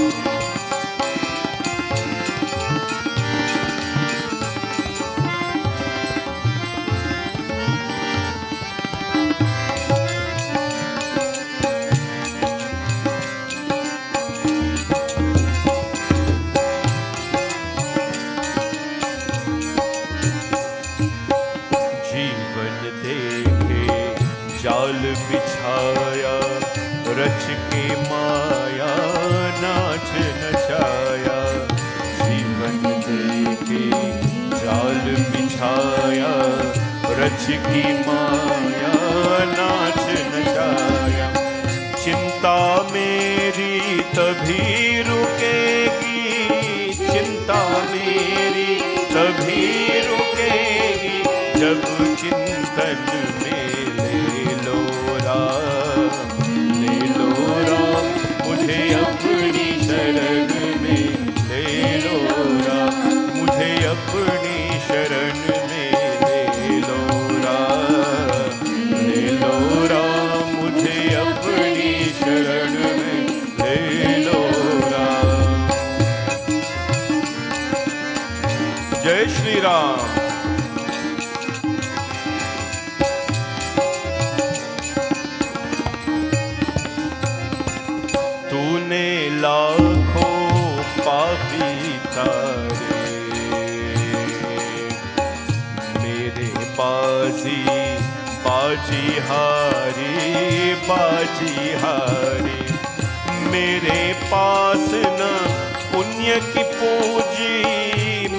जाल बिछाया रच के माया नाच नचाया, जीवन देके जाल बिछाया रच की माया नाच नचाया। चिंता मेरी तभी रुकेगी, चिंता मेरी तभी रुकेगी, जब चिंतन में ले लो राम, ले लो राम, मुझे अपनी शरण में ले लो राम, मुझे अपनी शरण में ले लो राम, ले लो राम, मुझे अपनी शरण में ले लो राम। जय श्री राम। तूने लाखों पापी तारे, मेरे बाजी बाजी हारी, बाजी हारी। मेरे पास न पुण्य की पूंजी,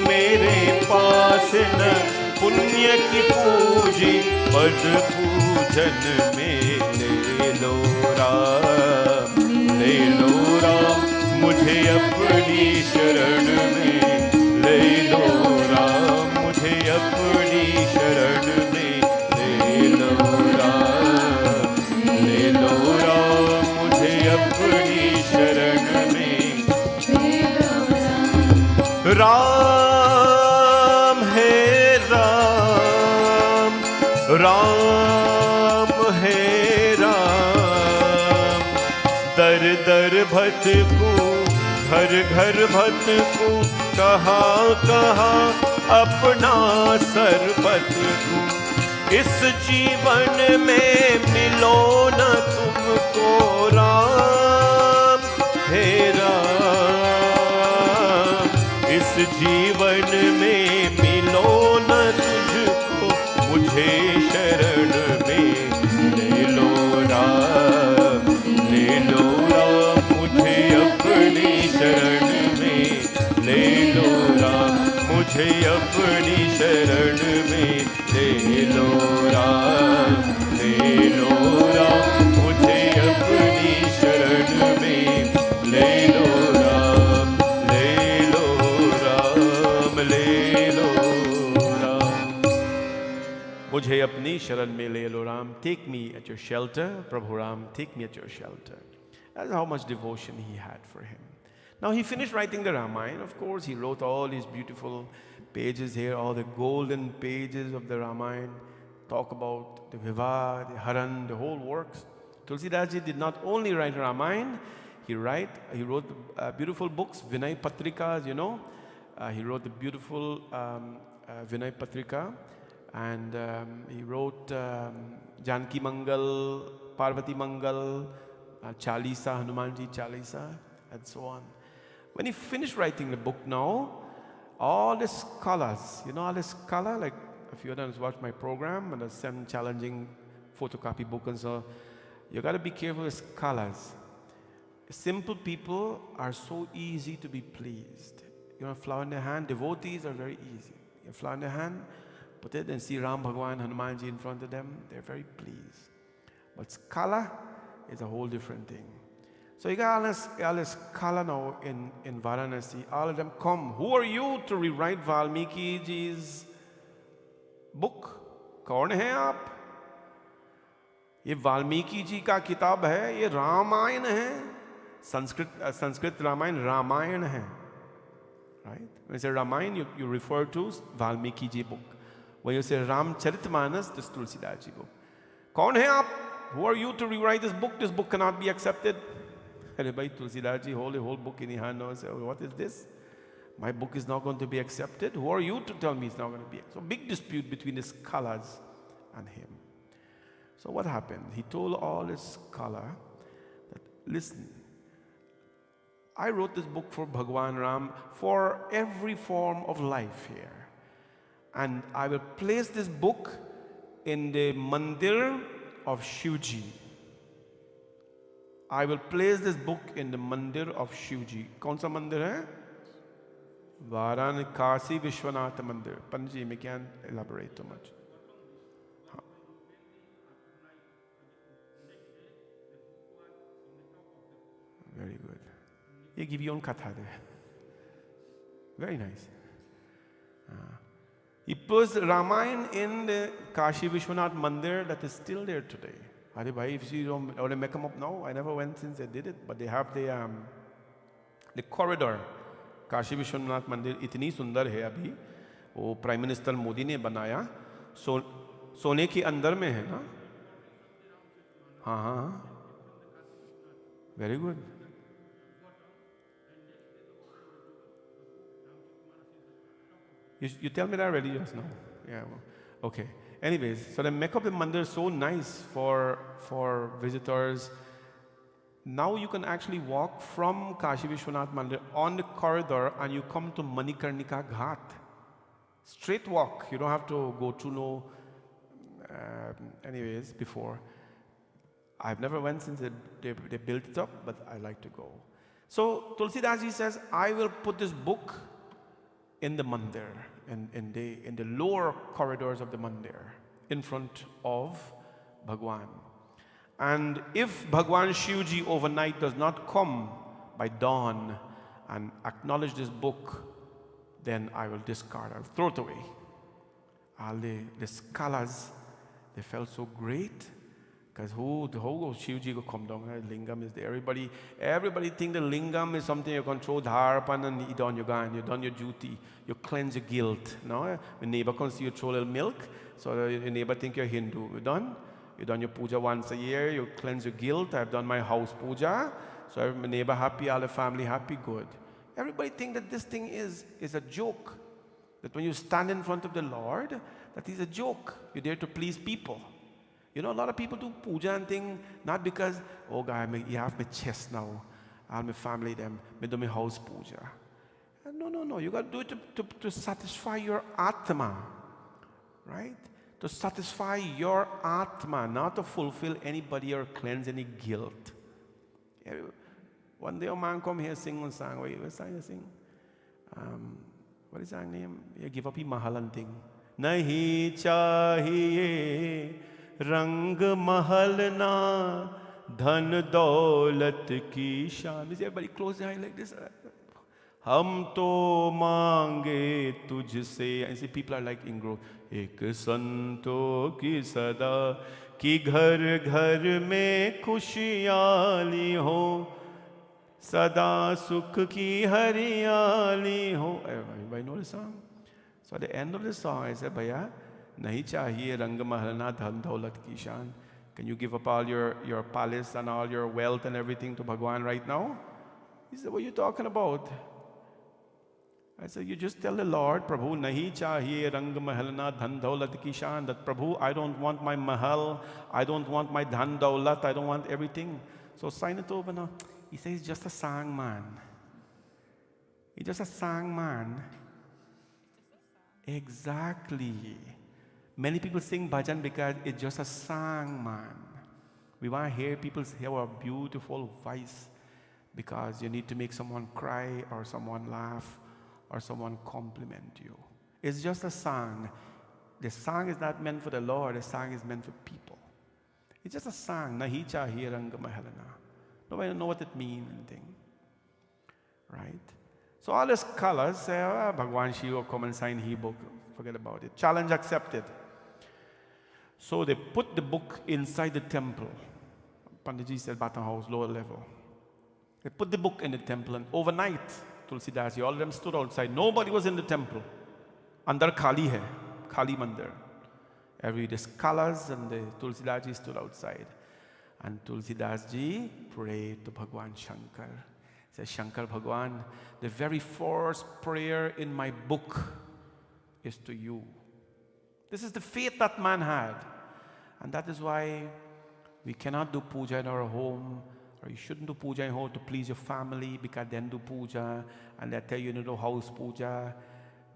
मेरे पास न पुण्य की पूंजी, पद पूजन में ले लो राम, ले लो राम, मुझे अपनी शरण में ले लो राम, मुझे अपनी शरण में ले लो राम, ले लो राम, मुझे अपनी शरण में ले लो राम। राम है राम, राम है राम, दर दर भटकू घर घर भटकू, कहाँ कहाँ अपना सर पटकू। इस जीवन में मिलो न तुमको राम, हे राम, इस जीवन में मिलो न तुझको, मुझे शरण में ले लो राम, ले लो राम, मुझे अपनी शरण में ले लो राम, मुझे अपनी शरण में ले लो राम, ले लो राम, मुझे अपनी शरण में ले लो राम, ले लो राम, ले लो राम, मुझे अपनी शरण में ले लो Ram. Take me at your shelter, Prabhu Ram, take me at your shelter. That's how much devotion he had for him. Now he finished writing the Ramayana. Of course, he wrote all these beautiful pages here, all the golden pages of the Ramayana, talk about the Vivah, the Haran, the whole works. Tulsidas ji did not only write Ramayana, he wrote beautiful books, Vinay Patrikas, you know. He wrote the beautiful Vinay Patrika, and he wrote Janki Mangal, Parvati Mangal, Chalisa, Hanumanji Chalisa, and so on. When he finished writing the book now, all the scholars, you know, all the scholar, like if you don't watch my program and I send challenging photocopy book and so, you got to be careful with scholars. Simple people are so easy to be pleased. You know, flower in their hand, devotees are very easy. You have flower in their hand, put it and see Ram Bhagwan, Hanumanji in front of them, they're very pleased. But scholar is a whole different thing. So you got all this scholar now in Varanasi, all of them come. Who are you to rewrite Valmiki ji's book? कौन हैं आप? ये वाल्मीकि जी का किताब है, ये रामायण है, संस्कृत रामायण रामायण है, right? When you say Ramayana, you refer to Valmiki ji book. When you say Ramcharitmanas, this Tulsidas ji book. Kaun hai aap? Who are you to rewrite this book? This book cannot be accepted. Arey bhai, Tulsidas ji hold a whole book in his hand and say, what is this? My book is not going to be accepted. Who are you to tell me it's not going to be? So big dispute between the scholars and him. So what happened? He told all his scholar that, listen, I wrote this book for Bhagwan Ram for every form of life here. And I will place this book in the mandir of Shivji. I will place this book in the mandir of Shivji. Kaun sa mandir hai? Varanasi Vishwanath Mandir. Panji, we can't elaborate too much. Very good. You give your own katha there. Very nice. He puts Ramayana in the Kashi Vishwanath Mandir that is still there today. Are bhai, if you don't want to make them up now, I never went since they did it, but they have the corridor. Kashi Vishwanath मंदिर इतनी सुंदर है अभी, वो prime minister Modi ने बनाया, सोने के अंदर में है ना? हाँ हाँ, very good. You tell me that already just now. Yeah, okay. Anyways, so they make up the mandir so nice for visitors. Now you can actually walk from Kashi Vishwanath Mandir on the corridor and you come to Manikarnika Ghat. Straight walk. You don't have to go through no, anyways, before. I've never went since they built it up, but I like to go. So Tulsidas ji says, I will put this book in the mandir, in the lower corridors of the mandir, in front of Bhagwan. And if Bhagwan Shivji overnight does not come by dawn and acknowledge this book, then I will discard, I'll throw it away. All the scholars, they felt so great, because who Shivji will come down, lingam is there. Everybody think the lingam is something you control, dharpan and you done your gun, you done your duty, you cleanse your guilt. No? When neighbor comes to you, throw a little milk, so your neighbor think you're Hindu. You done? You've done your puja once a year, you cleanse your guilt. I've done my house puja, so my neighbor happy, all the family happy, good. Everybody think that this thing is a joke. That when you stand in front of the Lord, that is a joke. You're there to please people. You know, a lot of people do puja and thing, not because, oh God, you have my chest now, all my family, them, me do my house puja. No, you got to do it to satisfy your atma, right? To satisfy your atma, not to fulfill anybody or cleanse any guilt. One day a man come here sing one song. What song you sing? What is that name? You give up your mahalan thing. Nahi chahiye rang mahal na dhan daulat ki shan. Is everybody close their eye like this? हम तो मांगे तुझसे. And see, people are like in growth. एक संतों की सदा कि घर घर में खुशहाली हो, सदा सुख की हरियाली हो. Everybody know the song? So at the end of the song, I said, Bhaiya, nahi chahiye rang mahal na dhan daulat ki shan. Can you give up all your palace and all your wealth and everything to Bhagwan right now? He said, what are you talking about? I said, you just tell the Lord, Prabhu, nahi chahiye rang mahal na dhan daulat ki shan, that Prabhu, I don't want my mahal, I don't want my dhan daulat, I don't want everything. So sign it over now. He says, he's just a song man. He's just a song man. Exactly. Many people sing bhajan because it's just a song man. We want to hear people hear our beautiful voice because you need to make someone cry or someone laugh or someone compliment you. It's just a song. The song is not meant for the Lord. The song is meant for people. It's just a song. Nahi chahiye rang mahalana. Nobody know what it means and thing. Right? So all the scholars say, Bhagwan Shiva come and sign his book. Forget about it. Challenge accepted. So they put the book inside the temple. Panditji said bottom house, lower level. They put the book in the temple and overnight Tulsidas, all of them stood outside. Nobody was in the temple. Andar Khali hai, Khali Mandir. The scholars and the Tulsidas ji stood outside. And Tulsidas ji prayed to Bhagwan Shankar. He says, Shankar Bhagwan, the very first prayer in my book is to you. This is the faith that man had. And that is why we cannot do puja in our home, or you shouldn't do puja in home to please your family, because then do puja, and they tell you to do house puja.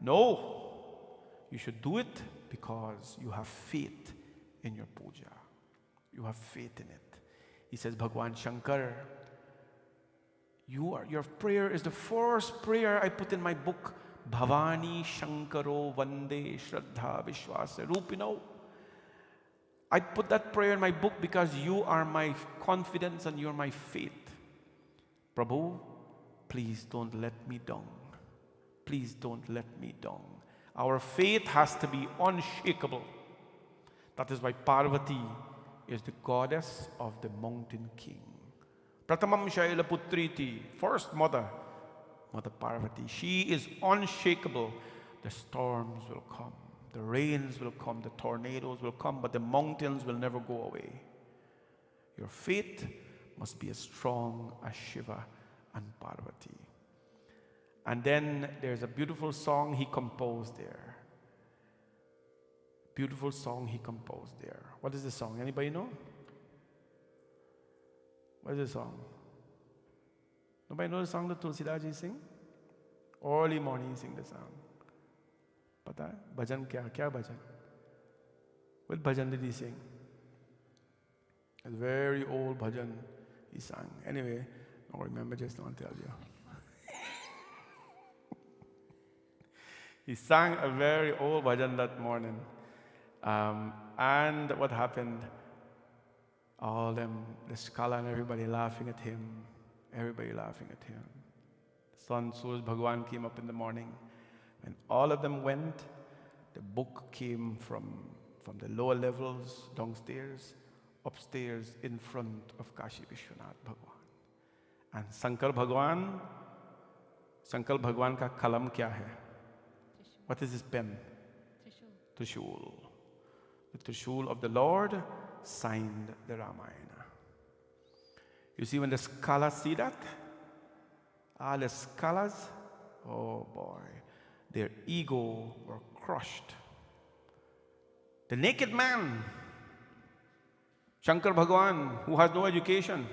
No, you should do it because you have faith in your puja. You have faith in it. He says, Bhagwan Shankar, your prayer is the first prayer I put in my book. Bhavani Shankaro Vande Shraddha Vishwasa Rupino. I put that prayer in my book because you are my confidence and you're my faith. Prabhu, please don't let me down. Please don't let me down. Our faith has to be unshakable. That is why Parvati is the goddess of the mountain king. Pratamam Shaila Putriti, first mother, Mother Parvati. She is unshakable. The storms will come. The rains will come, the tornadoes will come, but the mountains will never go away. Your faith must be as strong as Shiva and Parvati. And then there's a beautiful song he composed there. Beautiful song he composed there. What is the song? Anybody know? What is the song? Nobody know the song that Tulsidas ji sing? Early morning sing the song. Pata hai? Bhajan kya bhajan? What bhajan did he sing? A very old bhajan he sang. Anyway, I don't remember, just don't tell you. He sang a very old bhajan that morning. And what happened? All them, the scholar and everybody laughing at him. Everybody laughing at him. Son Suraj Bhagwan came up in the morning. When all of them went, the book came from the lower levels downstairs, upstairs in front of Kashi Vishwanath Bhagwan. And Shankar Bhagwan ka kalam kya hai? What is his pen? Trishul. The Trishul of the Lord signed the Ramayana. You see, when the scholars see that, the scholars, oh boy, their ego were crushed. The naked man, Shankar Bhagwan, who has no education,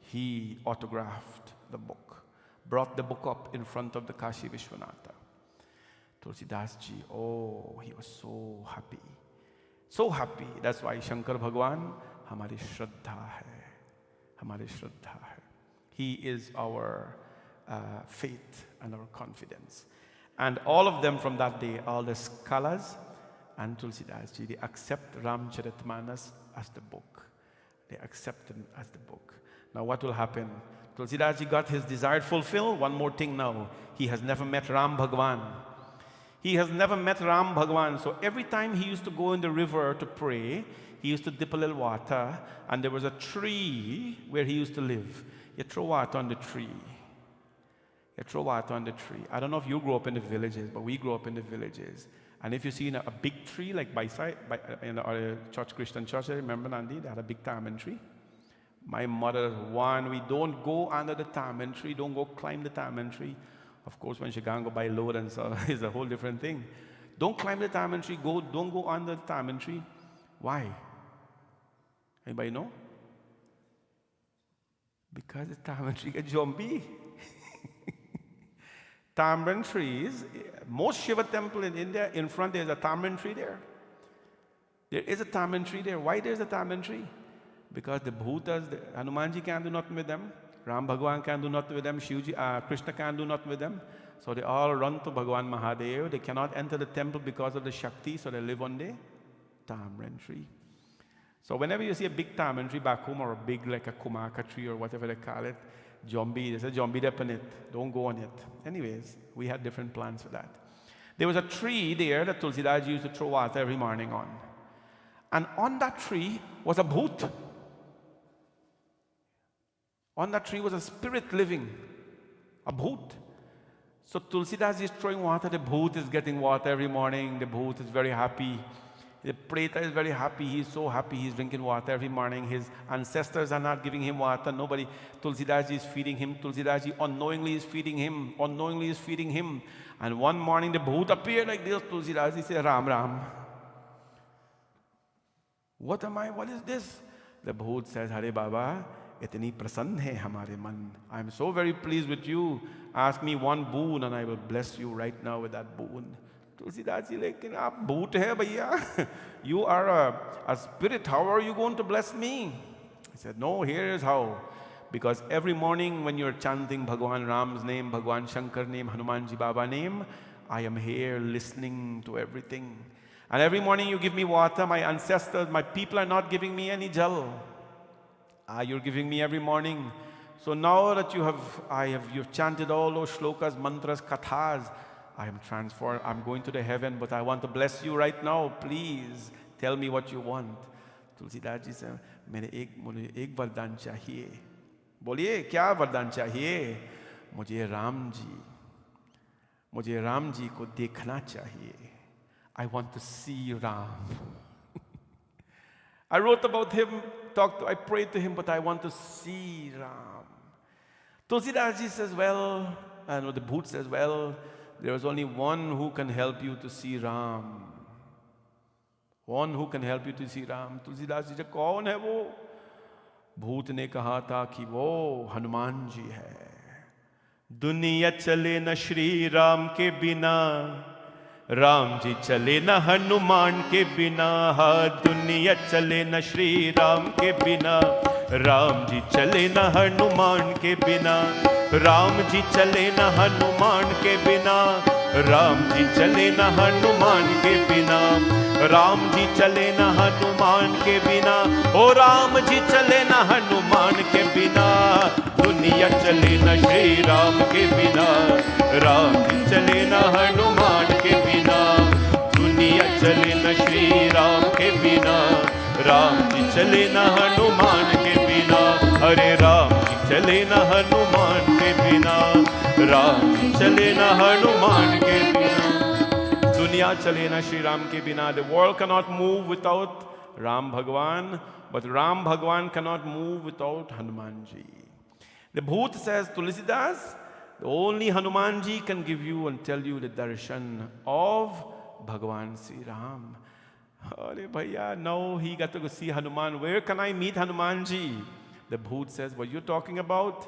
he autographed the book, brought the book up in front of the Kashi Vishwanatha. Tulsidas ji, oh, he was so happy. So happy. That's why Shankar Bhagwan, hamari shraddha hai. Hamari shraddha hai. He is our faith and our confidence. And all of them from that day, all the scholars and Tulsidas ji, they accept Ramcharitmanas as the book. They accept him as the book. Now what will happen? Tulsidas ji got his desire fulfilled. One more thing now. He has never met Ram Bhagwan. He has never met Ram Bhagwan. So every time he used to go in the river to pray, he used to dip a little water, and there was a tree where he used to live. You throw water on the tree. You throw water on the tree. I don't know if you grew up in the villages, but we grew up in the villages. And if you see a big tree, like in our church, Christian church, I remember, Nandi, they had a big tamarind tree. My mother warned, we don't go under the tamarind tree, don't go climb the tamarind tree. Of course, when she can't go buy load and so, it's a whole different thing. Don't climb the tamarind tree, don't go under the tamarind tree. Why? Anybody know? Because the tamarind tree gets zombie. Tamarind trees, most Shiva temple in India, in front there's a tamarind tree there. There is a tamarind tree there. Why there's a tamarind tree? Because the bhutas, the Hanumanji can't do nothing with them. Ram Bhagwan can't do nothing with them. Krishna can't do nothing with them. So they all run to Bhagwan Mahadev. They cannot enter the temple because of the Shakti, so they live on the tamarind tree. So whenever you see a big tamarind tree back home, or a big like a kumaka tree or whatever they call it, Jombi, they say Jombi upon it. Don't go on it. Anyways, we had different plans for that. There was a tree there that Tulsidas used to throw water every morning on. And on that tree was a bhoot. On that tree was a spirit living, a bhoot. So Tulsidas is throwing water, the bhoot is getting water every morning, the bhoot is very happy. The preta is very happy, he's so happy, he's drinking water every morning. His ancestors are not giving him water, nobody. Tulsidas is feeding him, Tulsidas unknowingly is feeding him, unknowingly is feeding him. And one morning the bhoot appeared like this, Tulsidas said, Ram, Ram. What am I, what is this? The bhoot says, Hare Baba, itni prasann hai hamare man. I am so very pleased with you. Ask me one boon and I will bless you right now with that boon. Tulsidas ji, lekin aap bhoot hai bhaiya. You are a spirit. How are you going to bless me? He said, no, here is how. Because every morning when you're chanting Bhagwan Ram's name, Bhagwan Shankar name, Hanuman ji Baba name, I am here listening to everything. And every morning you give me water. My ancestors, my people are not giving me any jal. You're giving me every morning. So now that you've chanted all those shlokas, mantras, kathas, I am transformed. I'm going to the heaven, but I want to bless you right now. Please tell me what you want. Tulsidas ji said, मुझे एक वरदान चाहिए. बोलिए क्या वरदान चाहिए? मुझे राम जी को देखना चाहिए. I want to see Ram. I wrote about him, I prayed to him, but I want to see Ram. Tulsidas ji says, well, the bhoot says, well, there is only one who can help you to see Ram. One who can help you to see Ram. Tulsidas ji said, कौन है वो? भूत ने कहा था कि वो हनुमान जी है. दुनिया चले न श्री राम के बिना, राम जी चले न हनुमान के बिना. हाँ, दुनिया चले न श्री राम के बिना, राम जी चले न हनुमान के बिना. राम जी चले न हनुमान के बिना, राम जी चले न हनुमान के बिना. राम जी चले न हनुमान के बिना, ओ राम जी चले न हनुमान के बिना. दुनिया चले न श्री राम के बिना, राम जी चले न हनुमान के बिना. दुनिया चले न श्री राम के बिना, राम जी चले न हनुमान के बिना. अरे राम जी चले न हनुमान के बिना, राम जी चले न हनुमान के बिना. दुनिया चले न श्री राम के बिना. The world cannot move without Ram Bhagwan, but Ram Bhagwan cannot move without Hanuman ji. The bhoot says, Tulsidas, only Hanuman ji can give you and tell you the darshan of Bhagwan Sri Ram. Arey bhaiya, now he got to go see Hanuman. Where can I meet Hanuman ji? The bhoot says, what you're talking about?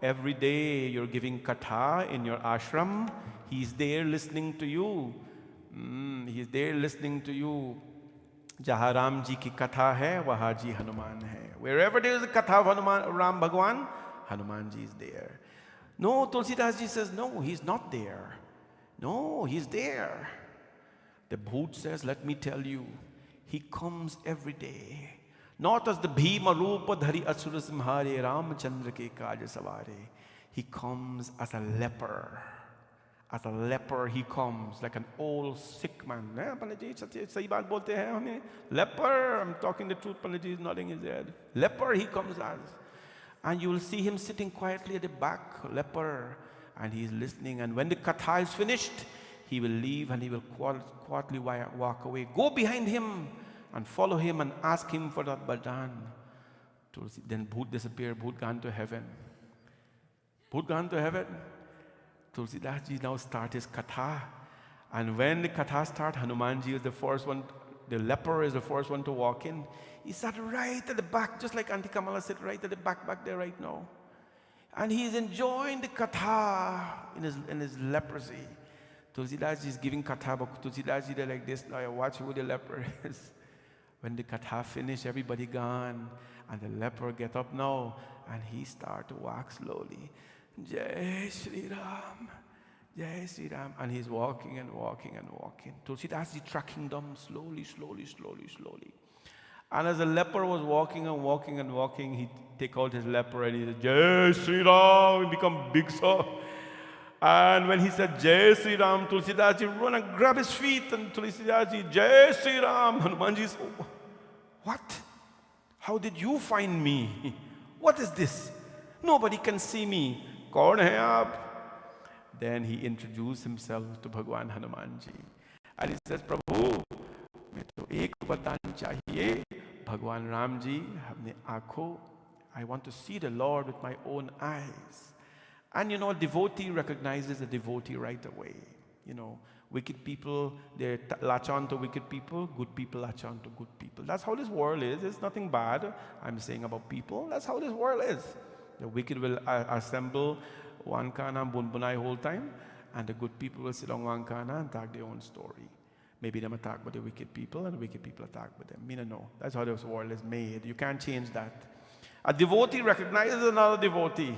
Every day you're giving katha in your ashram. He's there listening to you. He's there listening to you. Jahan Ram ji ki katha hai, wahan ji Hanuman hai. Wherever there is a katha of Ram Bhagwan, Hanuman ji is there. No, Tulsidas ji says, no, he's not there. No, he's there. The bhoot says, let me tell you, he comes every day. Not as the Bhima Rupa Dhari Asura Simhare Ramchandra ke kaaj savare. He comes as a leper. As a leper he comes, like an old sick man. Pandit ji, sahi baat bolte hain hame. Leper, I'm talking the truth, Pandit ji is nodding his head. Leper he comes as. And you will see him sitting quietly at the back, leper, and he is listening. And when the katha is finished, he will leave and he will quietly walk away. Go behind him and follow him and ask him for that badan. Then bhoot disappeared, bhoot gone to heaven. Bhoot gone to heaven. Tulsidas ji now start his katha. And when the katha start, Hanuman ji is the first one, the leper is the first one to walk in. He sat right at the back, just like Auntie Kamala sit right at the back there right now. And he's enjoying the katha in his leprosy. Tulsidas ji is giving katha, but Tulsidas ji, they're like this, now watch who the leper is. When the katha finish, everybody gone, and the leper get up now, and he start to walk slowly. Jai Shri Ram, Jai Shri Ram. And he's walking and walking and walking. Tulsidas ji tracking them slowly. And as the leper was walking and walking and walking, he take out his leper and he said, Jai Shri Ram, he become big so. And when he said Jai Shri Ram, Tulsidas ji run and grab his feet, and Tulsidas ji, Jai Shri Ram. Hanuman ji said, oh, what? How did you find me? What is this? Nobody can see me. Kaun hai aap? then he introduced himself to Bhagwan Hanuman ji. And he says, Prabhu, मैं तो एक वरदान चाहिए. Bhagwan Ram ji, अपने आँखों, I want to see the Lord with my own eyes. And you know, a devotee recognizes a devotee right away. You know, wicked people, they latch on to wicked people. Good people latch on to good people. That's how this world is. It's nothing bad I'm saying about people. That's how this world is. The wicked will assemble one kana bunbunai whole time, and the good people will sit on one kana and talk their own story. Maybe them attack by the wicked people, and the wicked people attack by them. No. That's how this world is made. You can't change that. A devotee recognizes another devotee.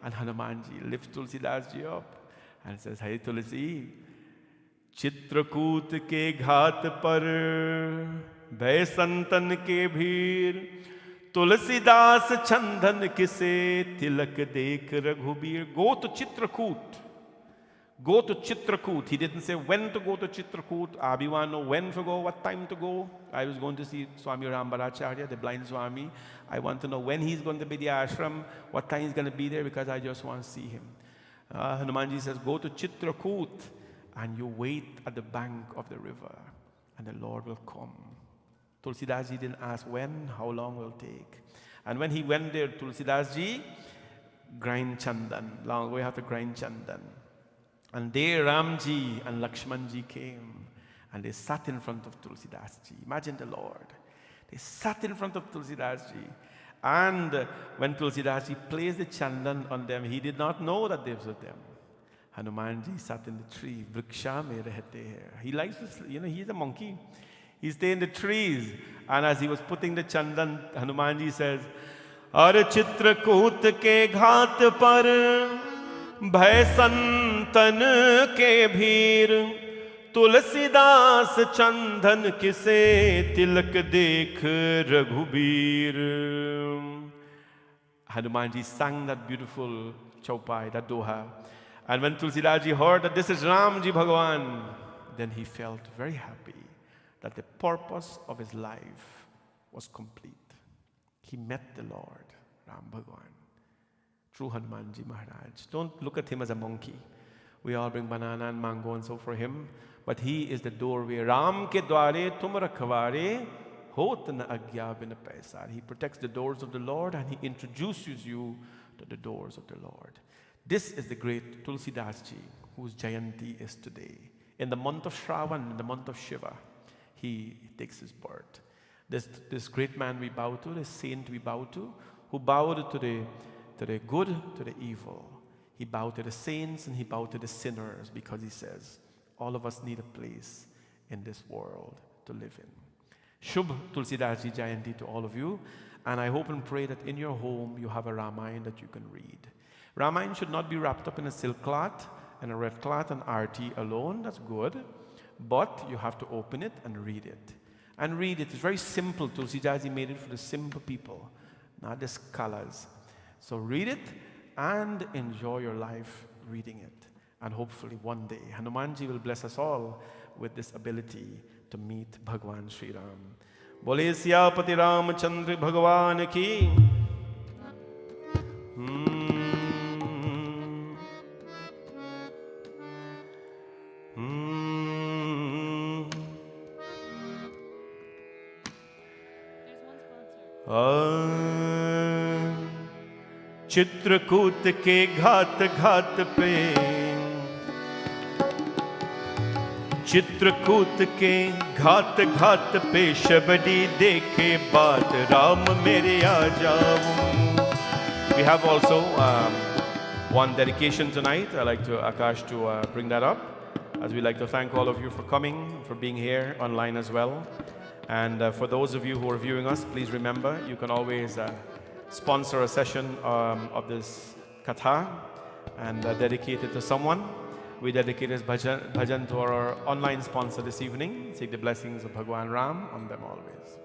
And Hanumanji lifts Tulsidas ji up and says, Hey Tulsi, Chitrakoot के घाट पर भय संतन के भीर तुलसीदास चंदन किसे तिलक देख Raghubir. Go to Chitrakoot. Go to Chitrakoot. He didn't say when to go to Chitrakoot. We want to know when to go, what time to go. I was going to see Swami Rambaracharya, the blind Swami. I want to know when he's going to be the ashram, what time he's going to be there, because I just want to see him. Hanumanji says, go to Chitrakoot and you wait at the bank of the river and the Lord will come. Tulsidas ji didn't ask when, how long will it take. And when he went there, Tulsidas ji grind chandan. Long way have to grind chandan. And there Ramji and Lakshmanji came and they sat in front of Tulsidas ji. Imagine the Lord. They sat in front of Tulsidas ji. And when Tulsidas ji placed the chandan on them, he did not know that they were them. Hanumanji sat in the tree. Vriksha mein rehte hai. He likes to, he's a monkey. He stayed in the trees. And as he was putting the chandan, Hanumanji says, Ar Chitrakoot ke ghat par भय संतन के भीर तुलसीदास चंदन किसे तिलक देख Raghubir. Hanumanji sang that beautiful chaupai, that doha. And when Tulsidaji heard that this is Ramji Bhagavan, then he felt very happy that the purpose of his life was complete. He met the Lord, Ram Bhagavan. True Hanumanji Maharaj. Don't look at him as a monkey. We all bring banana and mango and so for him. But he is the doorway. Ram ke dware tum rakhware hot na agya bin paisar. He protects the doors of the Lord and he introduces you to the doors of the Lord. This is the great Tulsidas ji, whose Jayanti is today. In the month of Shravan, in the month of Shiva, he takes his birth. This great man we bow to, this saint we bow to, who bowed to the good, to the evil. He bowed to the saints and he bowed to the sinners because he says, all of us need a place in this world to live in. Shubh Tulsidas ji Jayanti to all of you. And I hope and pray that in your home you have a Ramayana that you can read. Ramayana should not be wrapped up in a silk cloth and a red cloth and arti alone. That's good. But you have to open it and read it. And read it. It's very simple. Tulsidas ji made it for the simple people, not the scholars. So read it and enjoy your life reading it. And hopefully one day, Hanumanji will bless us all with this ability to meet Bhagwan Sri Ram. Bole Siyapati Ramchandra Bhagwan ki. Chitrakoot के घाट घाट पे चित्रकूट के घाट घाट पे शबरी देखे बात राम मेरे आ जाऊं. We have also one dedication tonight. I'd like to Akash to bring that up, as we like to thank all of you for coming, for being here online as well. And for those of you who are viewing us, please remember you can always sponsor a session of this katha and dedicate it to someone. We dedicate this bhajan to our online sponsor this evening. Seek the blessings of Bhagwan Ram on them always.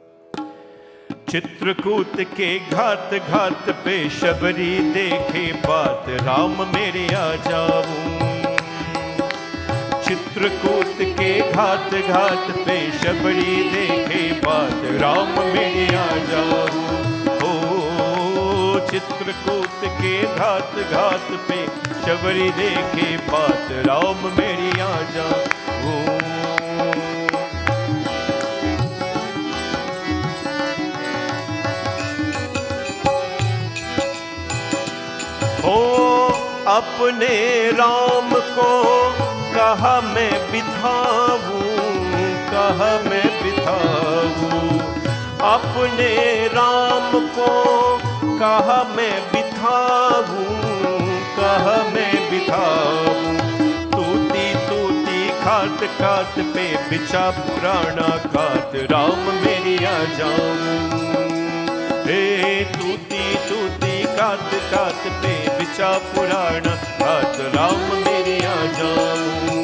Chitrakoot के घाट घाट पे शबरी देखे बात राम मेरे आ जाऊं. चित्रकूट के घाट घाट पे शबरी देखे बात राम मेरे आ जाऊं. चित्रकूट के घाट घाट पे शबरी देखे बात, राम मेरी आजा वो। हो अपने राम को कहा मैं बिठाऊं, कहा मैं बिठाऊं, अपने राम को कहा मैं बिठाऊं, कहा मैं बिठाऊं। तूती तूती खाट खाट पे बिछा पुराना खाट, राम मेरी आ जाऊं। हे तूती तूती खाट खाट पे बिछा पुराना खाट, राम मेरी आ जाऊं।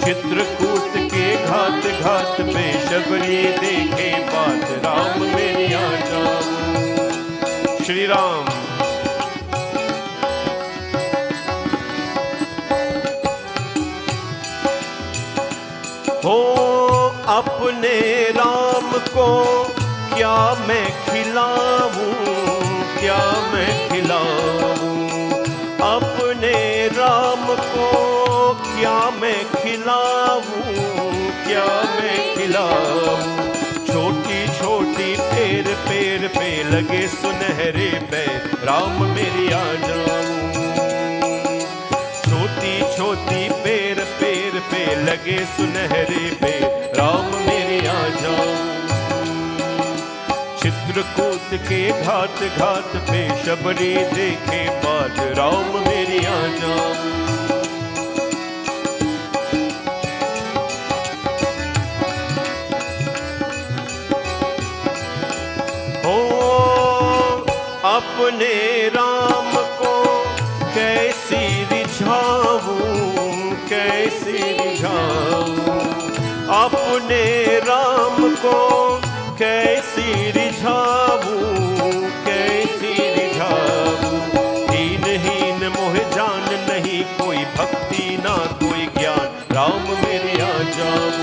चित्रकूट के घाट घाट पे शबरी देखे बात, राम मेरी आ जाऊं। श्री राम। हो अपने राम को क्या मैं खिलाऊं, क्या मैं खिलाऊं, अपने राम को क्या मैं खिलाऊं, क्या मैं खिलाऊं। छोटी छोटी पैर पैर पे लगे सुनहरे पैर, राम मेरी आ जाऊं। छोटी छोटी पैर पैर पे लगे सुनहरे पैर, राम मेरी आ जाऊं। चित्रकूट के घाट घाट पे शबरी देखे बात, राम मेरी आ जाऊं। अपने राम को कैसी रिझाऊं, कैसी रिझाऊं, अपने राम को कैसी रिझाऊं, कैसी रिझाऊं। हीन हीन मोह जान नहीं कोई भक्ति ना कोई ज्ञान, राम मेरे आ जाऊं।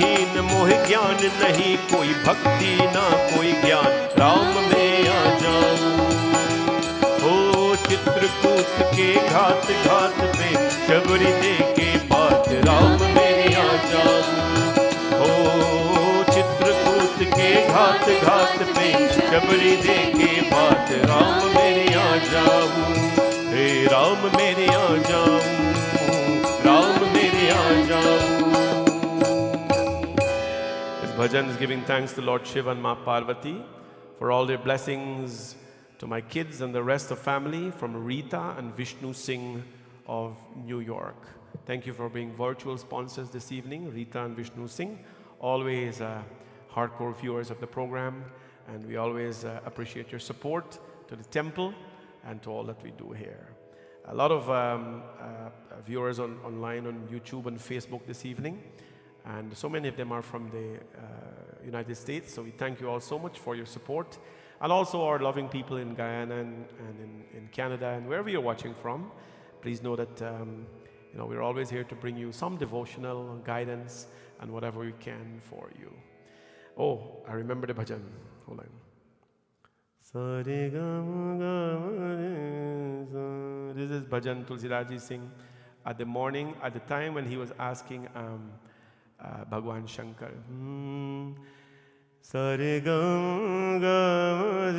हीन मोह ज्ञान नहीं कोई भक्ति ना कोई ज्ञान, राम में आ जाऊं। हो चित्रकूट के घाट घाट पे शबरी देखे बात, राम मेरे आ जाऊं। हो चित्रकूट के घाट घाट पे शबरी देखे बात, राम मेरे आ जाऊं। हे राम मेरे आ जाऊं, राम मेरे आ जाऊं। Bhajan is giving thanks to Lord Shiva and Ma Parvati for all their blessings to my kids and the rest of family from Rita and Vishnu Singh of New York. Thank you for being virtual sponsors this evening, Rita and Vishnu Singh, always hardcore viewers of the program, and we always appreciate your support to the temple and to all that we do here. A lot of viewers online on YouTube and Facebook this evening, and so many of them are from the United States, so we thank you all so much for your support, and also our loving people in Guyana and in Canada and wherever you're watching from. Please know that we're always here to bring you some devotional guidance and whatever we can for you. Oh, I remember the bhajan. Hold on. This is bhajan Tulsidas sing at the morning, at the time when he was asking Bhagwan Shankar. Sare gam gam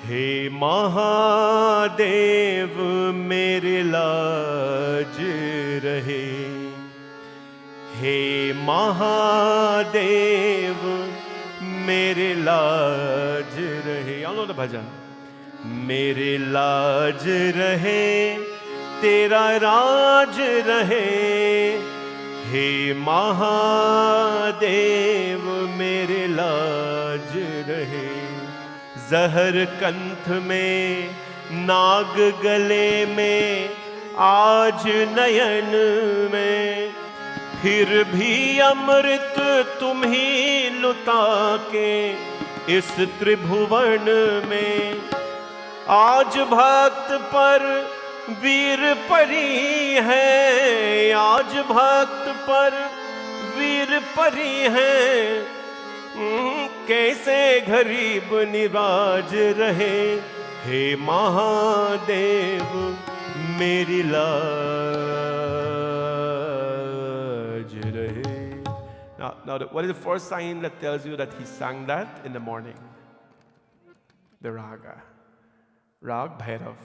हे महादेव मेरे लाज रहे, हे महादेव मेरे लाज रहे. Y'all know the bhajan. मेरे लाज रहे तेरा राज रहे, हे महादेव मेरे लाज रहे. जहर कंठ में नाग गले में आज नयन में, फिर भी अमृत तुम ही लुटा के इस त्रिभुवन में. आज भक्त पर वीर परी है आज भक्त पर वीर परी है, कैसे गरीब निराज रहे, हे महादेव मेरी लाज रहे. Now, what is the first sign that tells you that he sang that in the morning? The raga. Rag Bhairav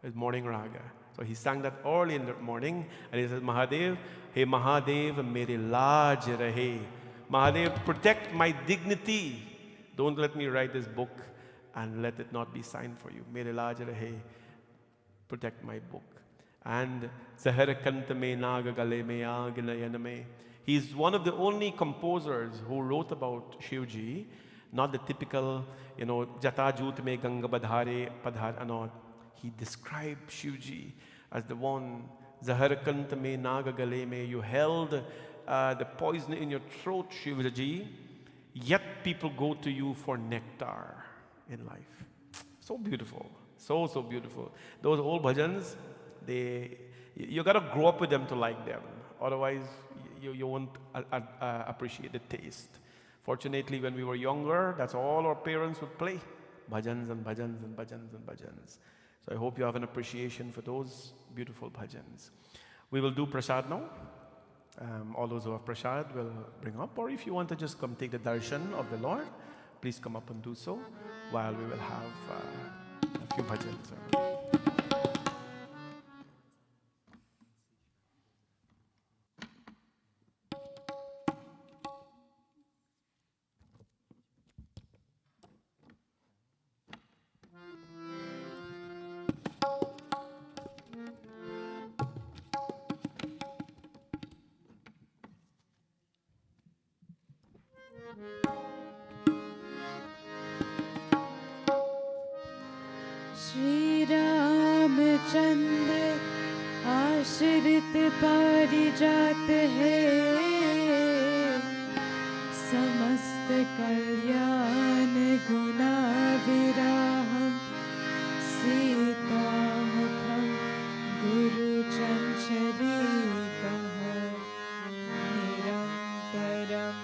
is morning raga. So he sang that early in the morning and he says, Mahadev, hey Mahadev, mere laaj rahe. Mahadev, protect my dignity. Don't let me write this book and let it not be signed for you. Mere laaj rahe. Protect my book. And Zahar Kant me naag gale me aag nayan me. He's one of the only composers who wrote about Shivji, not the typical, Jata Jut me Ganga Badhare Padhar. No, he described Shivji as the one, Zahar Kant me naga gale me, you held the poison in your throat, Shivji, yet people go to you for nectar in life. So beautiful, so beautiful. Those old bhajans, you got to grow up with them to like them. Otherwise, you won't appreciate the taste. Fortunately, when we were younger, that's all our parents would play. Bhajans and bhajans and bhajans and bhajans. So I hope you have an appreciation for those beautiful bhajans. We will do prasad now. All those who have prasad will bring up. Or if you want to just come take the darshan of the Lord, please come up and do so while we will have a few bhajans. Shri Ramchandra आश्रित पारिजात है, समस्त कल्याण गुना विराहम, सीतामुखम गुरु चंचरीकः, निरंतरम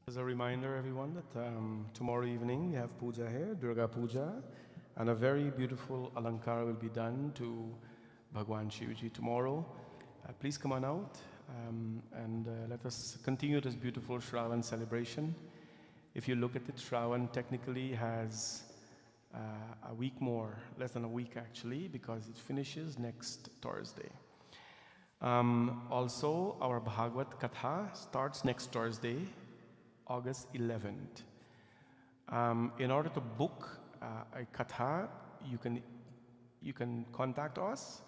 As a reminder, everyone, that tomorrow evening we have puja here, Durga Puja, and a very beautiful alankar will be done to Bhagwan Shivji tomorrow. Please come on out and let us continue this beautiful Shravan celebration. If you look at it, Shravan technically has a week more, less than a week actually, because it finishes next Thursday. Also, our Bhagavad Katha starts next Thursday, August 11th. In order to book a Katha, you can contact us.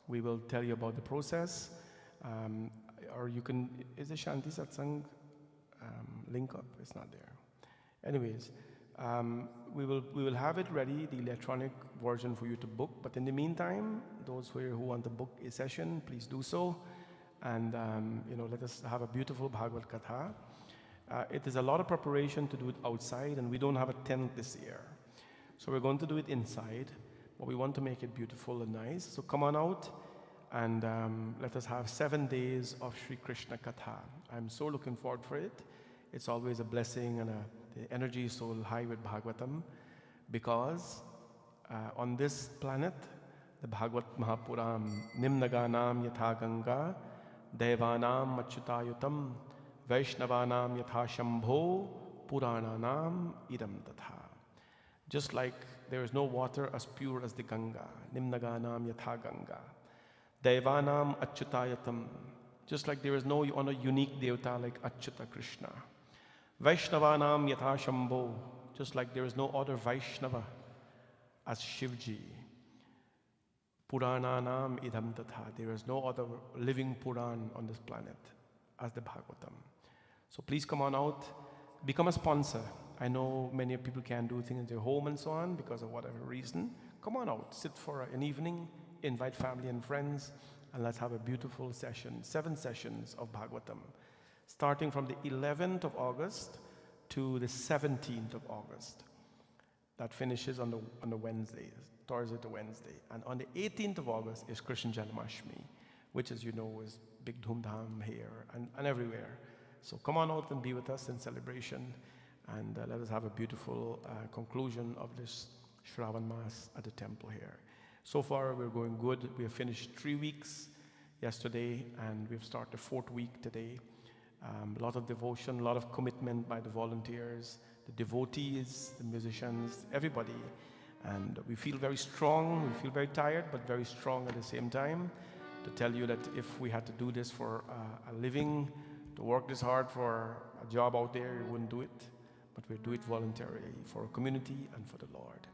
We will tell you about the process. Or you can, is the Shanti Satsang link up? It's not there. Anyways, we will have it ready, the electronic version for you to book. But in the meantime, those who want to book a session, please do so. And let us have a beautiful Bhagavad Katha. It is a lot of preparation to do it outside, and we don't have a tent this year. So we're going to do it inside, but we want to make it beautiful and nice. So come on out and let us have 7 days of Sri Krishna Katha. I'm so looking forward for it. It's always a blessing, and the energy is so high with Bhagavatam, because on this planet, the Bhagavat Mahapuram, Nimnaganam Yatha Ganga, Devanam Achyutayutam, Vaishnavanam Yatha Shambho, Purananam Idam Tatha. Just like there is no water as pure as the Ganga, Nimnaganam Yatha Ganga. Devanam Achyutayatam. Just like there is no unique devata like Achyuta Krishna. Vaishnavanam Yatha Shambho. Just like there is no other Vaishnava as Shivji. Purananam Idam Tatha. There is no other living Puran on this planet as the Bhagavatam. So please come on out, become a sponsor. I know many people can't do things in their home and so on because of whatever reason. Come on out, sit for an evening, invite family and friends, and let's have a beautiful session, 7 sessions of Bhagavatam, starting from the 11th of August to the 17th of August. That finishes on the Wednesday, Thursday to Wednesday. And on the 18th of August is Krishna Janmashtami, which, as you know, is big dhum-dham here and everywhere. So come on out and be with us in celebration, and let us have a beautiful conclusion of this Shravan Mass at the temple here. So far, we're going good. We have finished 3 weeks yesterday, and we've started the 4th week today. A lot of devotion, a lot of commitment by the volunteers, the devotees, the musicians, everybody. And we feel very strong. We feel very tired, but very strong at the same time, to tell you that if we had to do this for a living, to work this hard for a job out there, we wouldn't do it. But we do it voluntarily for our community and for the Lord.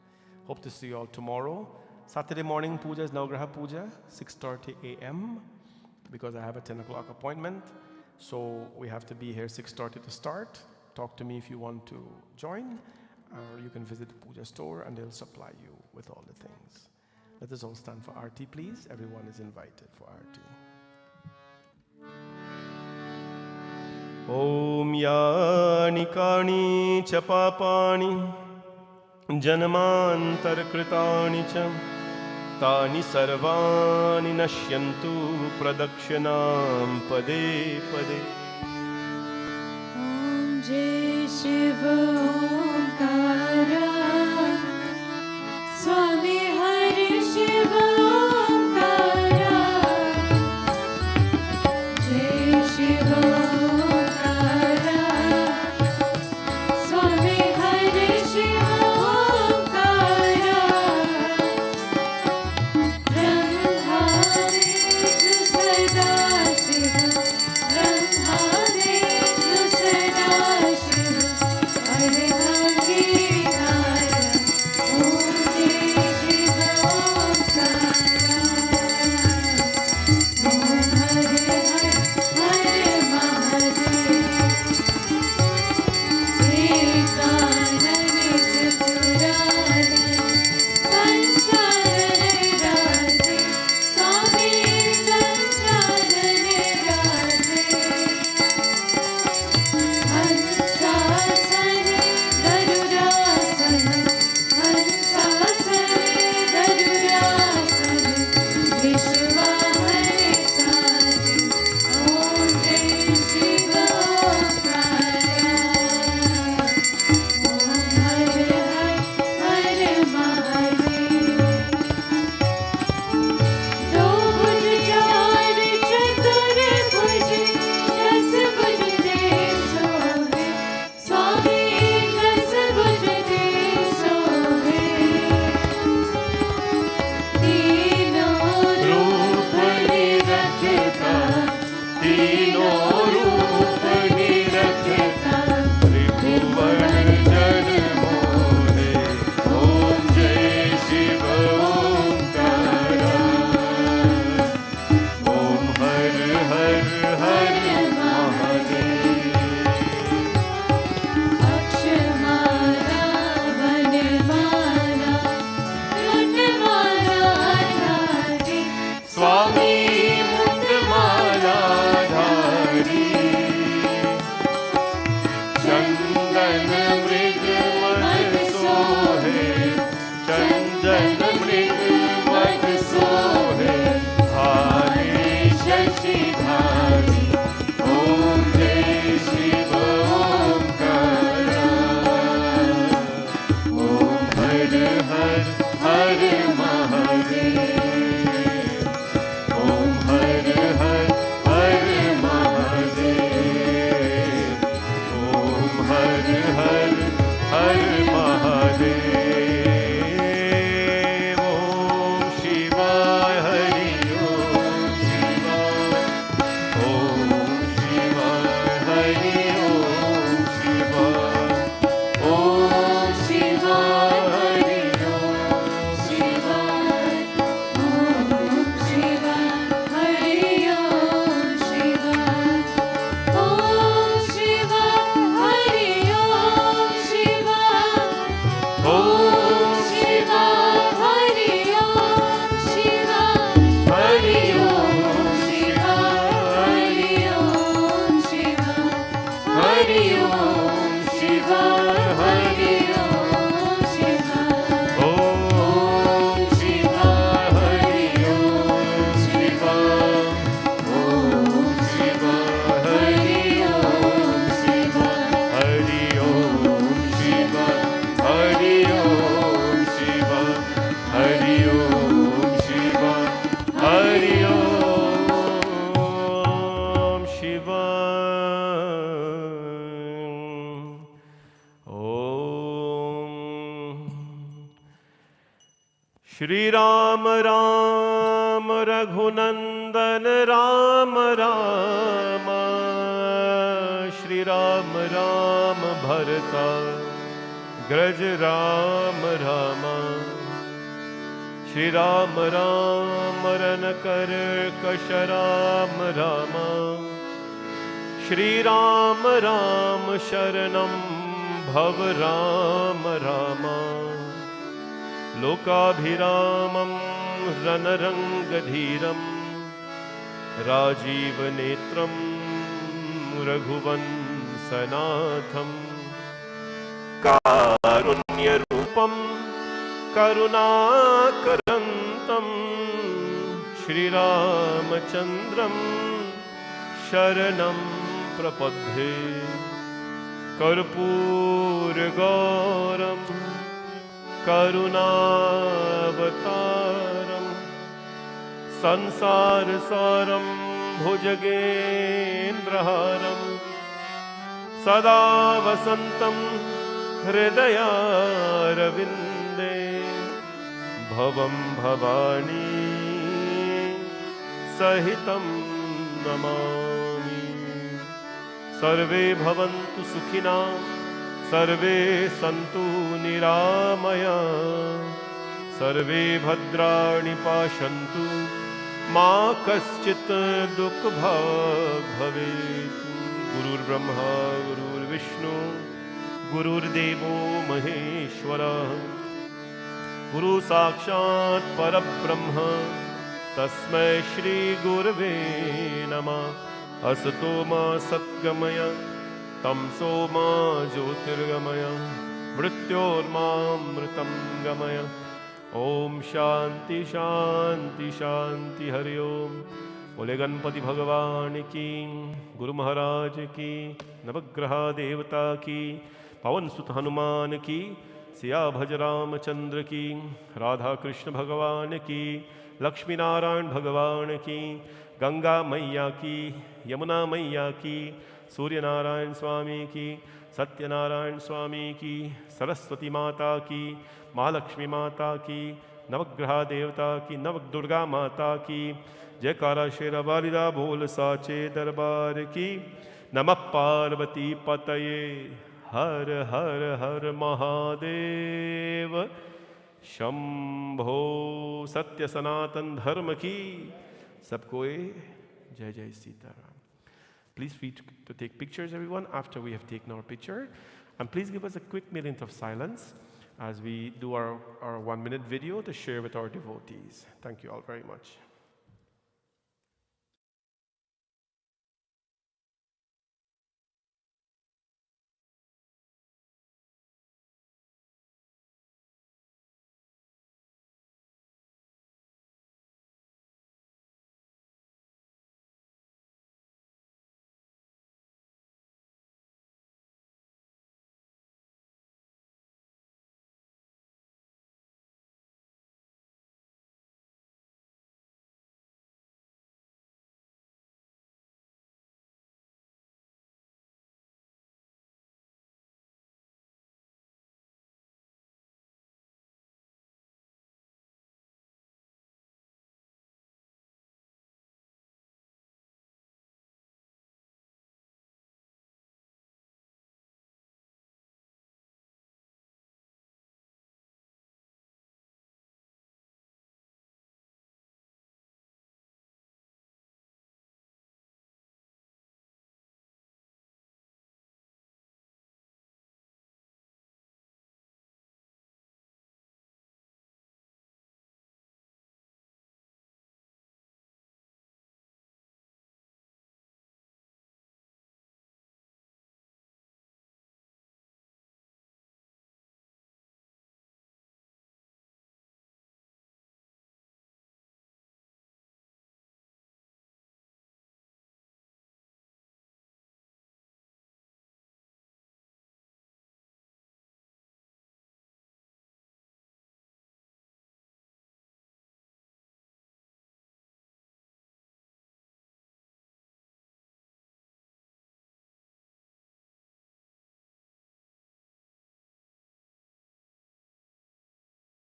Hope to see you all tomorrow. Saturday morning puja is Navgraha Puja, 6:30 a.m. because I have a 10 o'clock appointment. So we have to be here 6:30 to start. Talk to me if you want to join, or you can visit the puja store and they'll supply you with all the things. Let us all stand for Aarti, please. Everyone is invited for Aarti. Om yani kani cha papani janmantar kritani cha tani sarvani nashyantu pradakshinam pade pade. Om Jai Shiva Omkara Swami Hari Shiva Omkara Jai Shiva Omkara Swami Hari Shiva Omkara Brahmadevyu Sada Shiva Brahmadevyu Sada Shiva Hare Hari Om Shiva, Hari Om Shiva, Om Shiva, Hari Om Shiva, Om Shiva, Hari Om Shiva, Hari Om Shiva, Hari Om Shiva, Hari Om Shiva, Hari Om Shiva. Om Shri Ram Ram Raghunandan Ram Rama Shri Ram Ram Bharata Graj Ram Rama Shri Ram Ram Rankar Kash Ram Rama Shri Ram Ram Sharanam Bhav Ram Rama Lokabhiramam Ranarangadhiram Rajiv Netram Raghuvansanatham Karunya Rupam Karunakarantam Shri Ramachandram Sharanam Prapadhe Karpura Gauram Karunavataram Sansara Saram Bhujagendraharam Sada Vasantam Hridayaravinде Bhavam Bhavani Sahitam Namami Sarve Bhavantu Sukhina Sarve Santu Niramaya Sarve Bhadrani Pashantu Ma Kaschit Dukha Bhavet Gurur Brahma Gurur Vishnu Gurur Devo Maheshwara Guru Sakshat Parabrahma Tasmai Shri Gurave Namah Asato Ma Satgamaya Tamso Ma Jyotirgamaya Mrityorma Mritam Gamaya Om Shanti Shanti Shanti Hari Om Bole Ganpati Bhagavan ki Guru Maharaj ki Navagraha Devata ki Pawan Sut Hanuman ki Siya Bhaj Ramachandra ki Radha Krishna Bhagavan ki Lakshmi Narayan Bhagavan ki Ganga Maiya ki Yamuna Maiya ki Surya Narayan Swami ki Satya Narayan Swami ki Saraswati Mata ki Mahalakshmi Mata ki Navagraha Devata ki Navak Durga Mata ki Jaykara Shera Valida Bol Sache Darbar ki Namah Parvati Pataye Har Har Har Mahadev Shambho Satya Sanatan Dharma ki Sabko Jai Jai Sitaram. Please feel to take pictures, everyone, after we have taken our picture. And please give us a quick minute of silence as we do our 1-minute video to share with our devotees. Thank you all very much.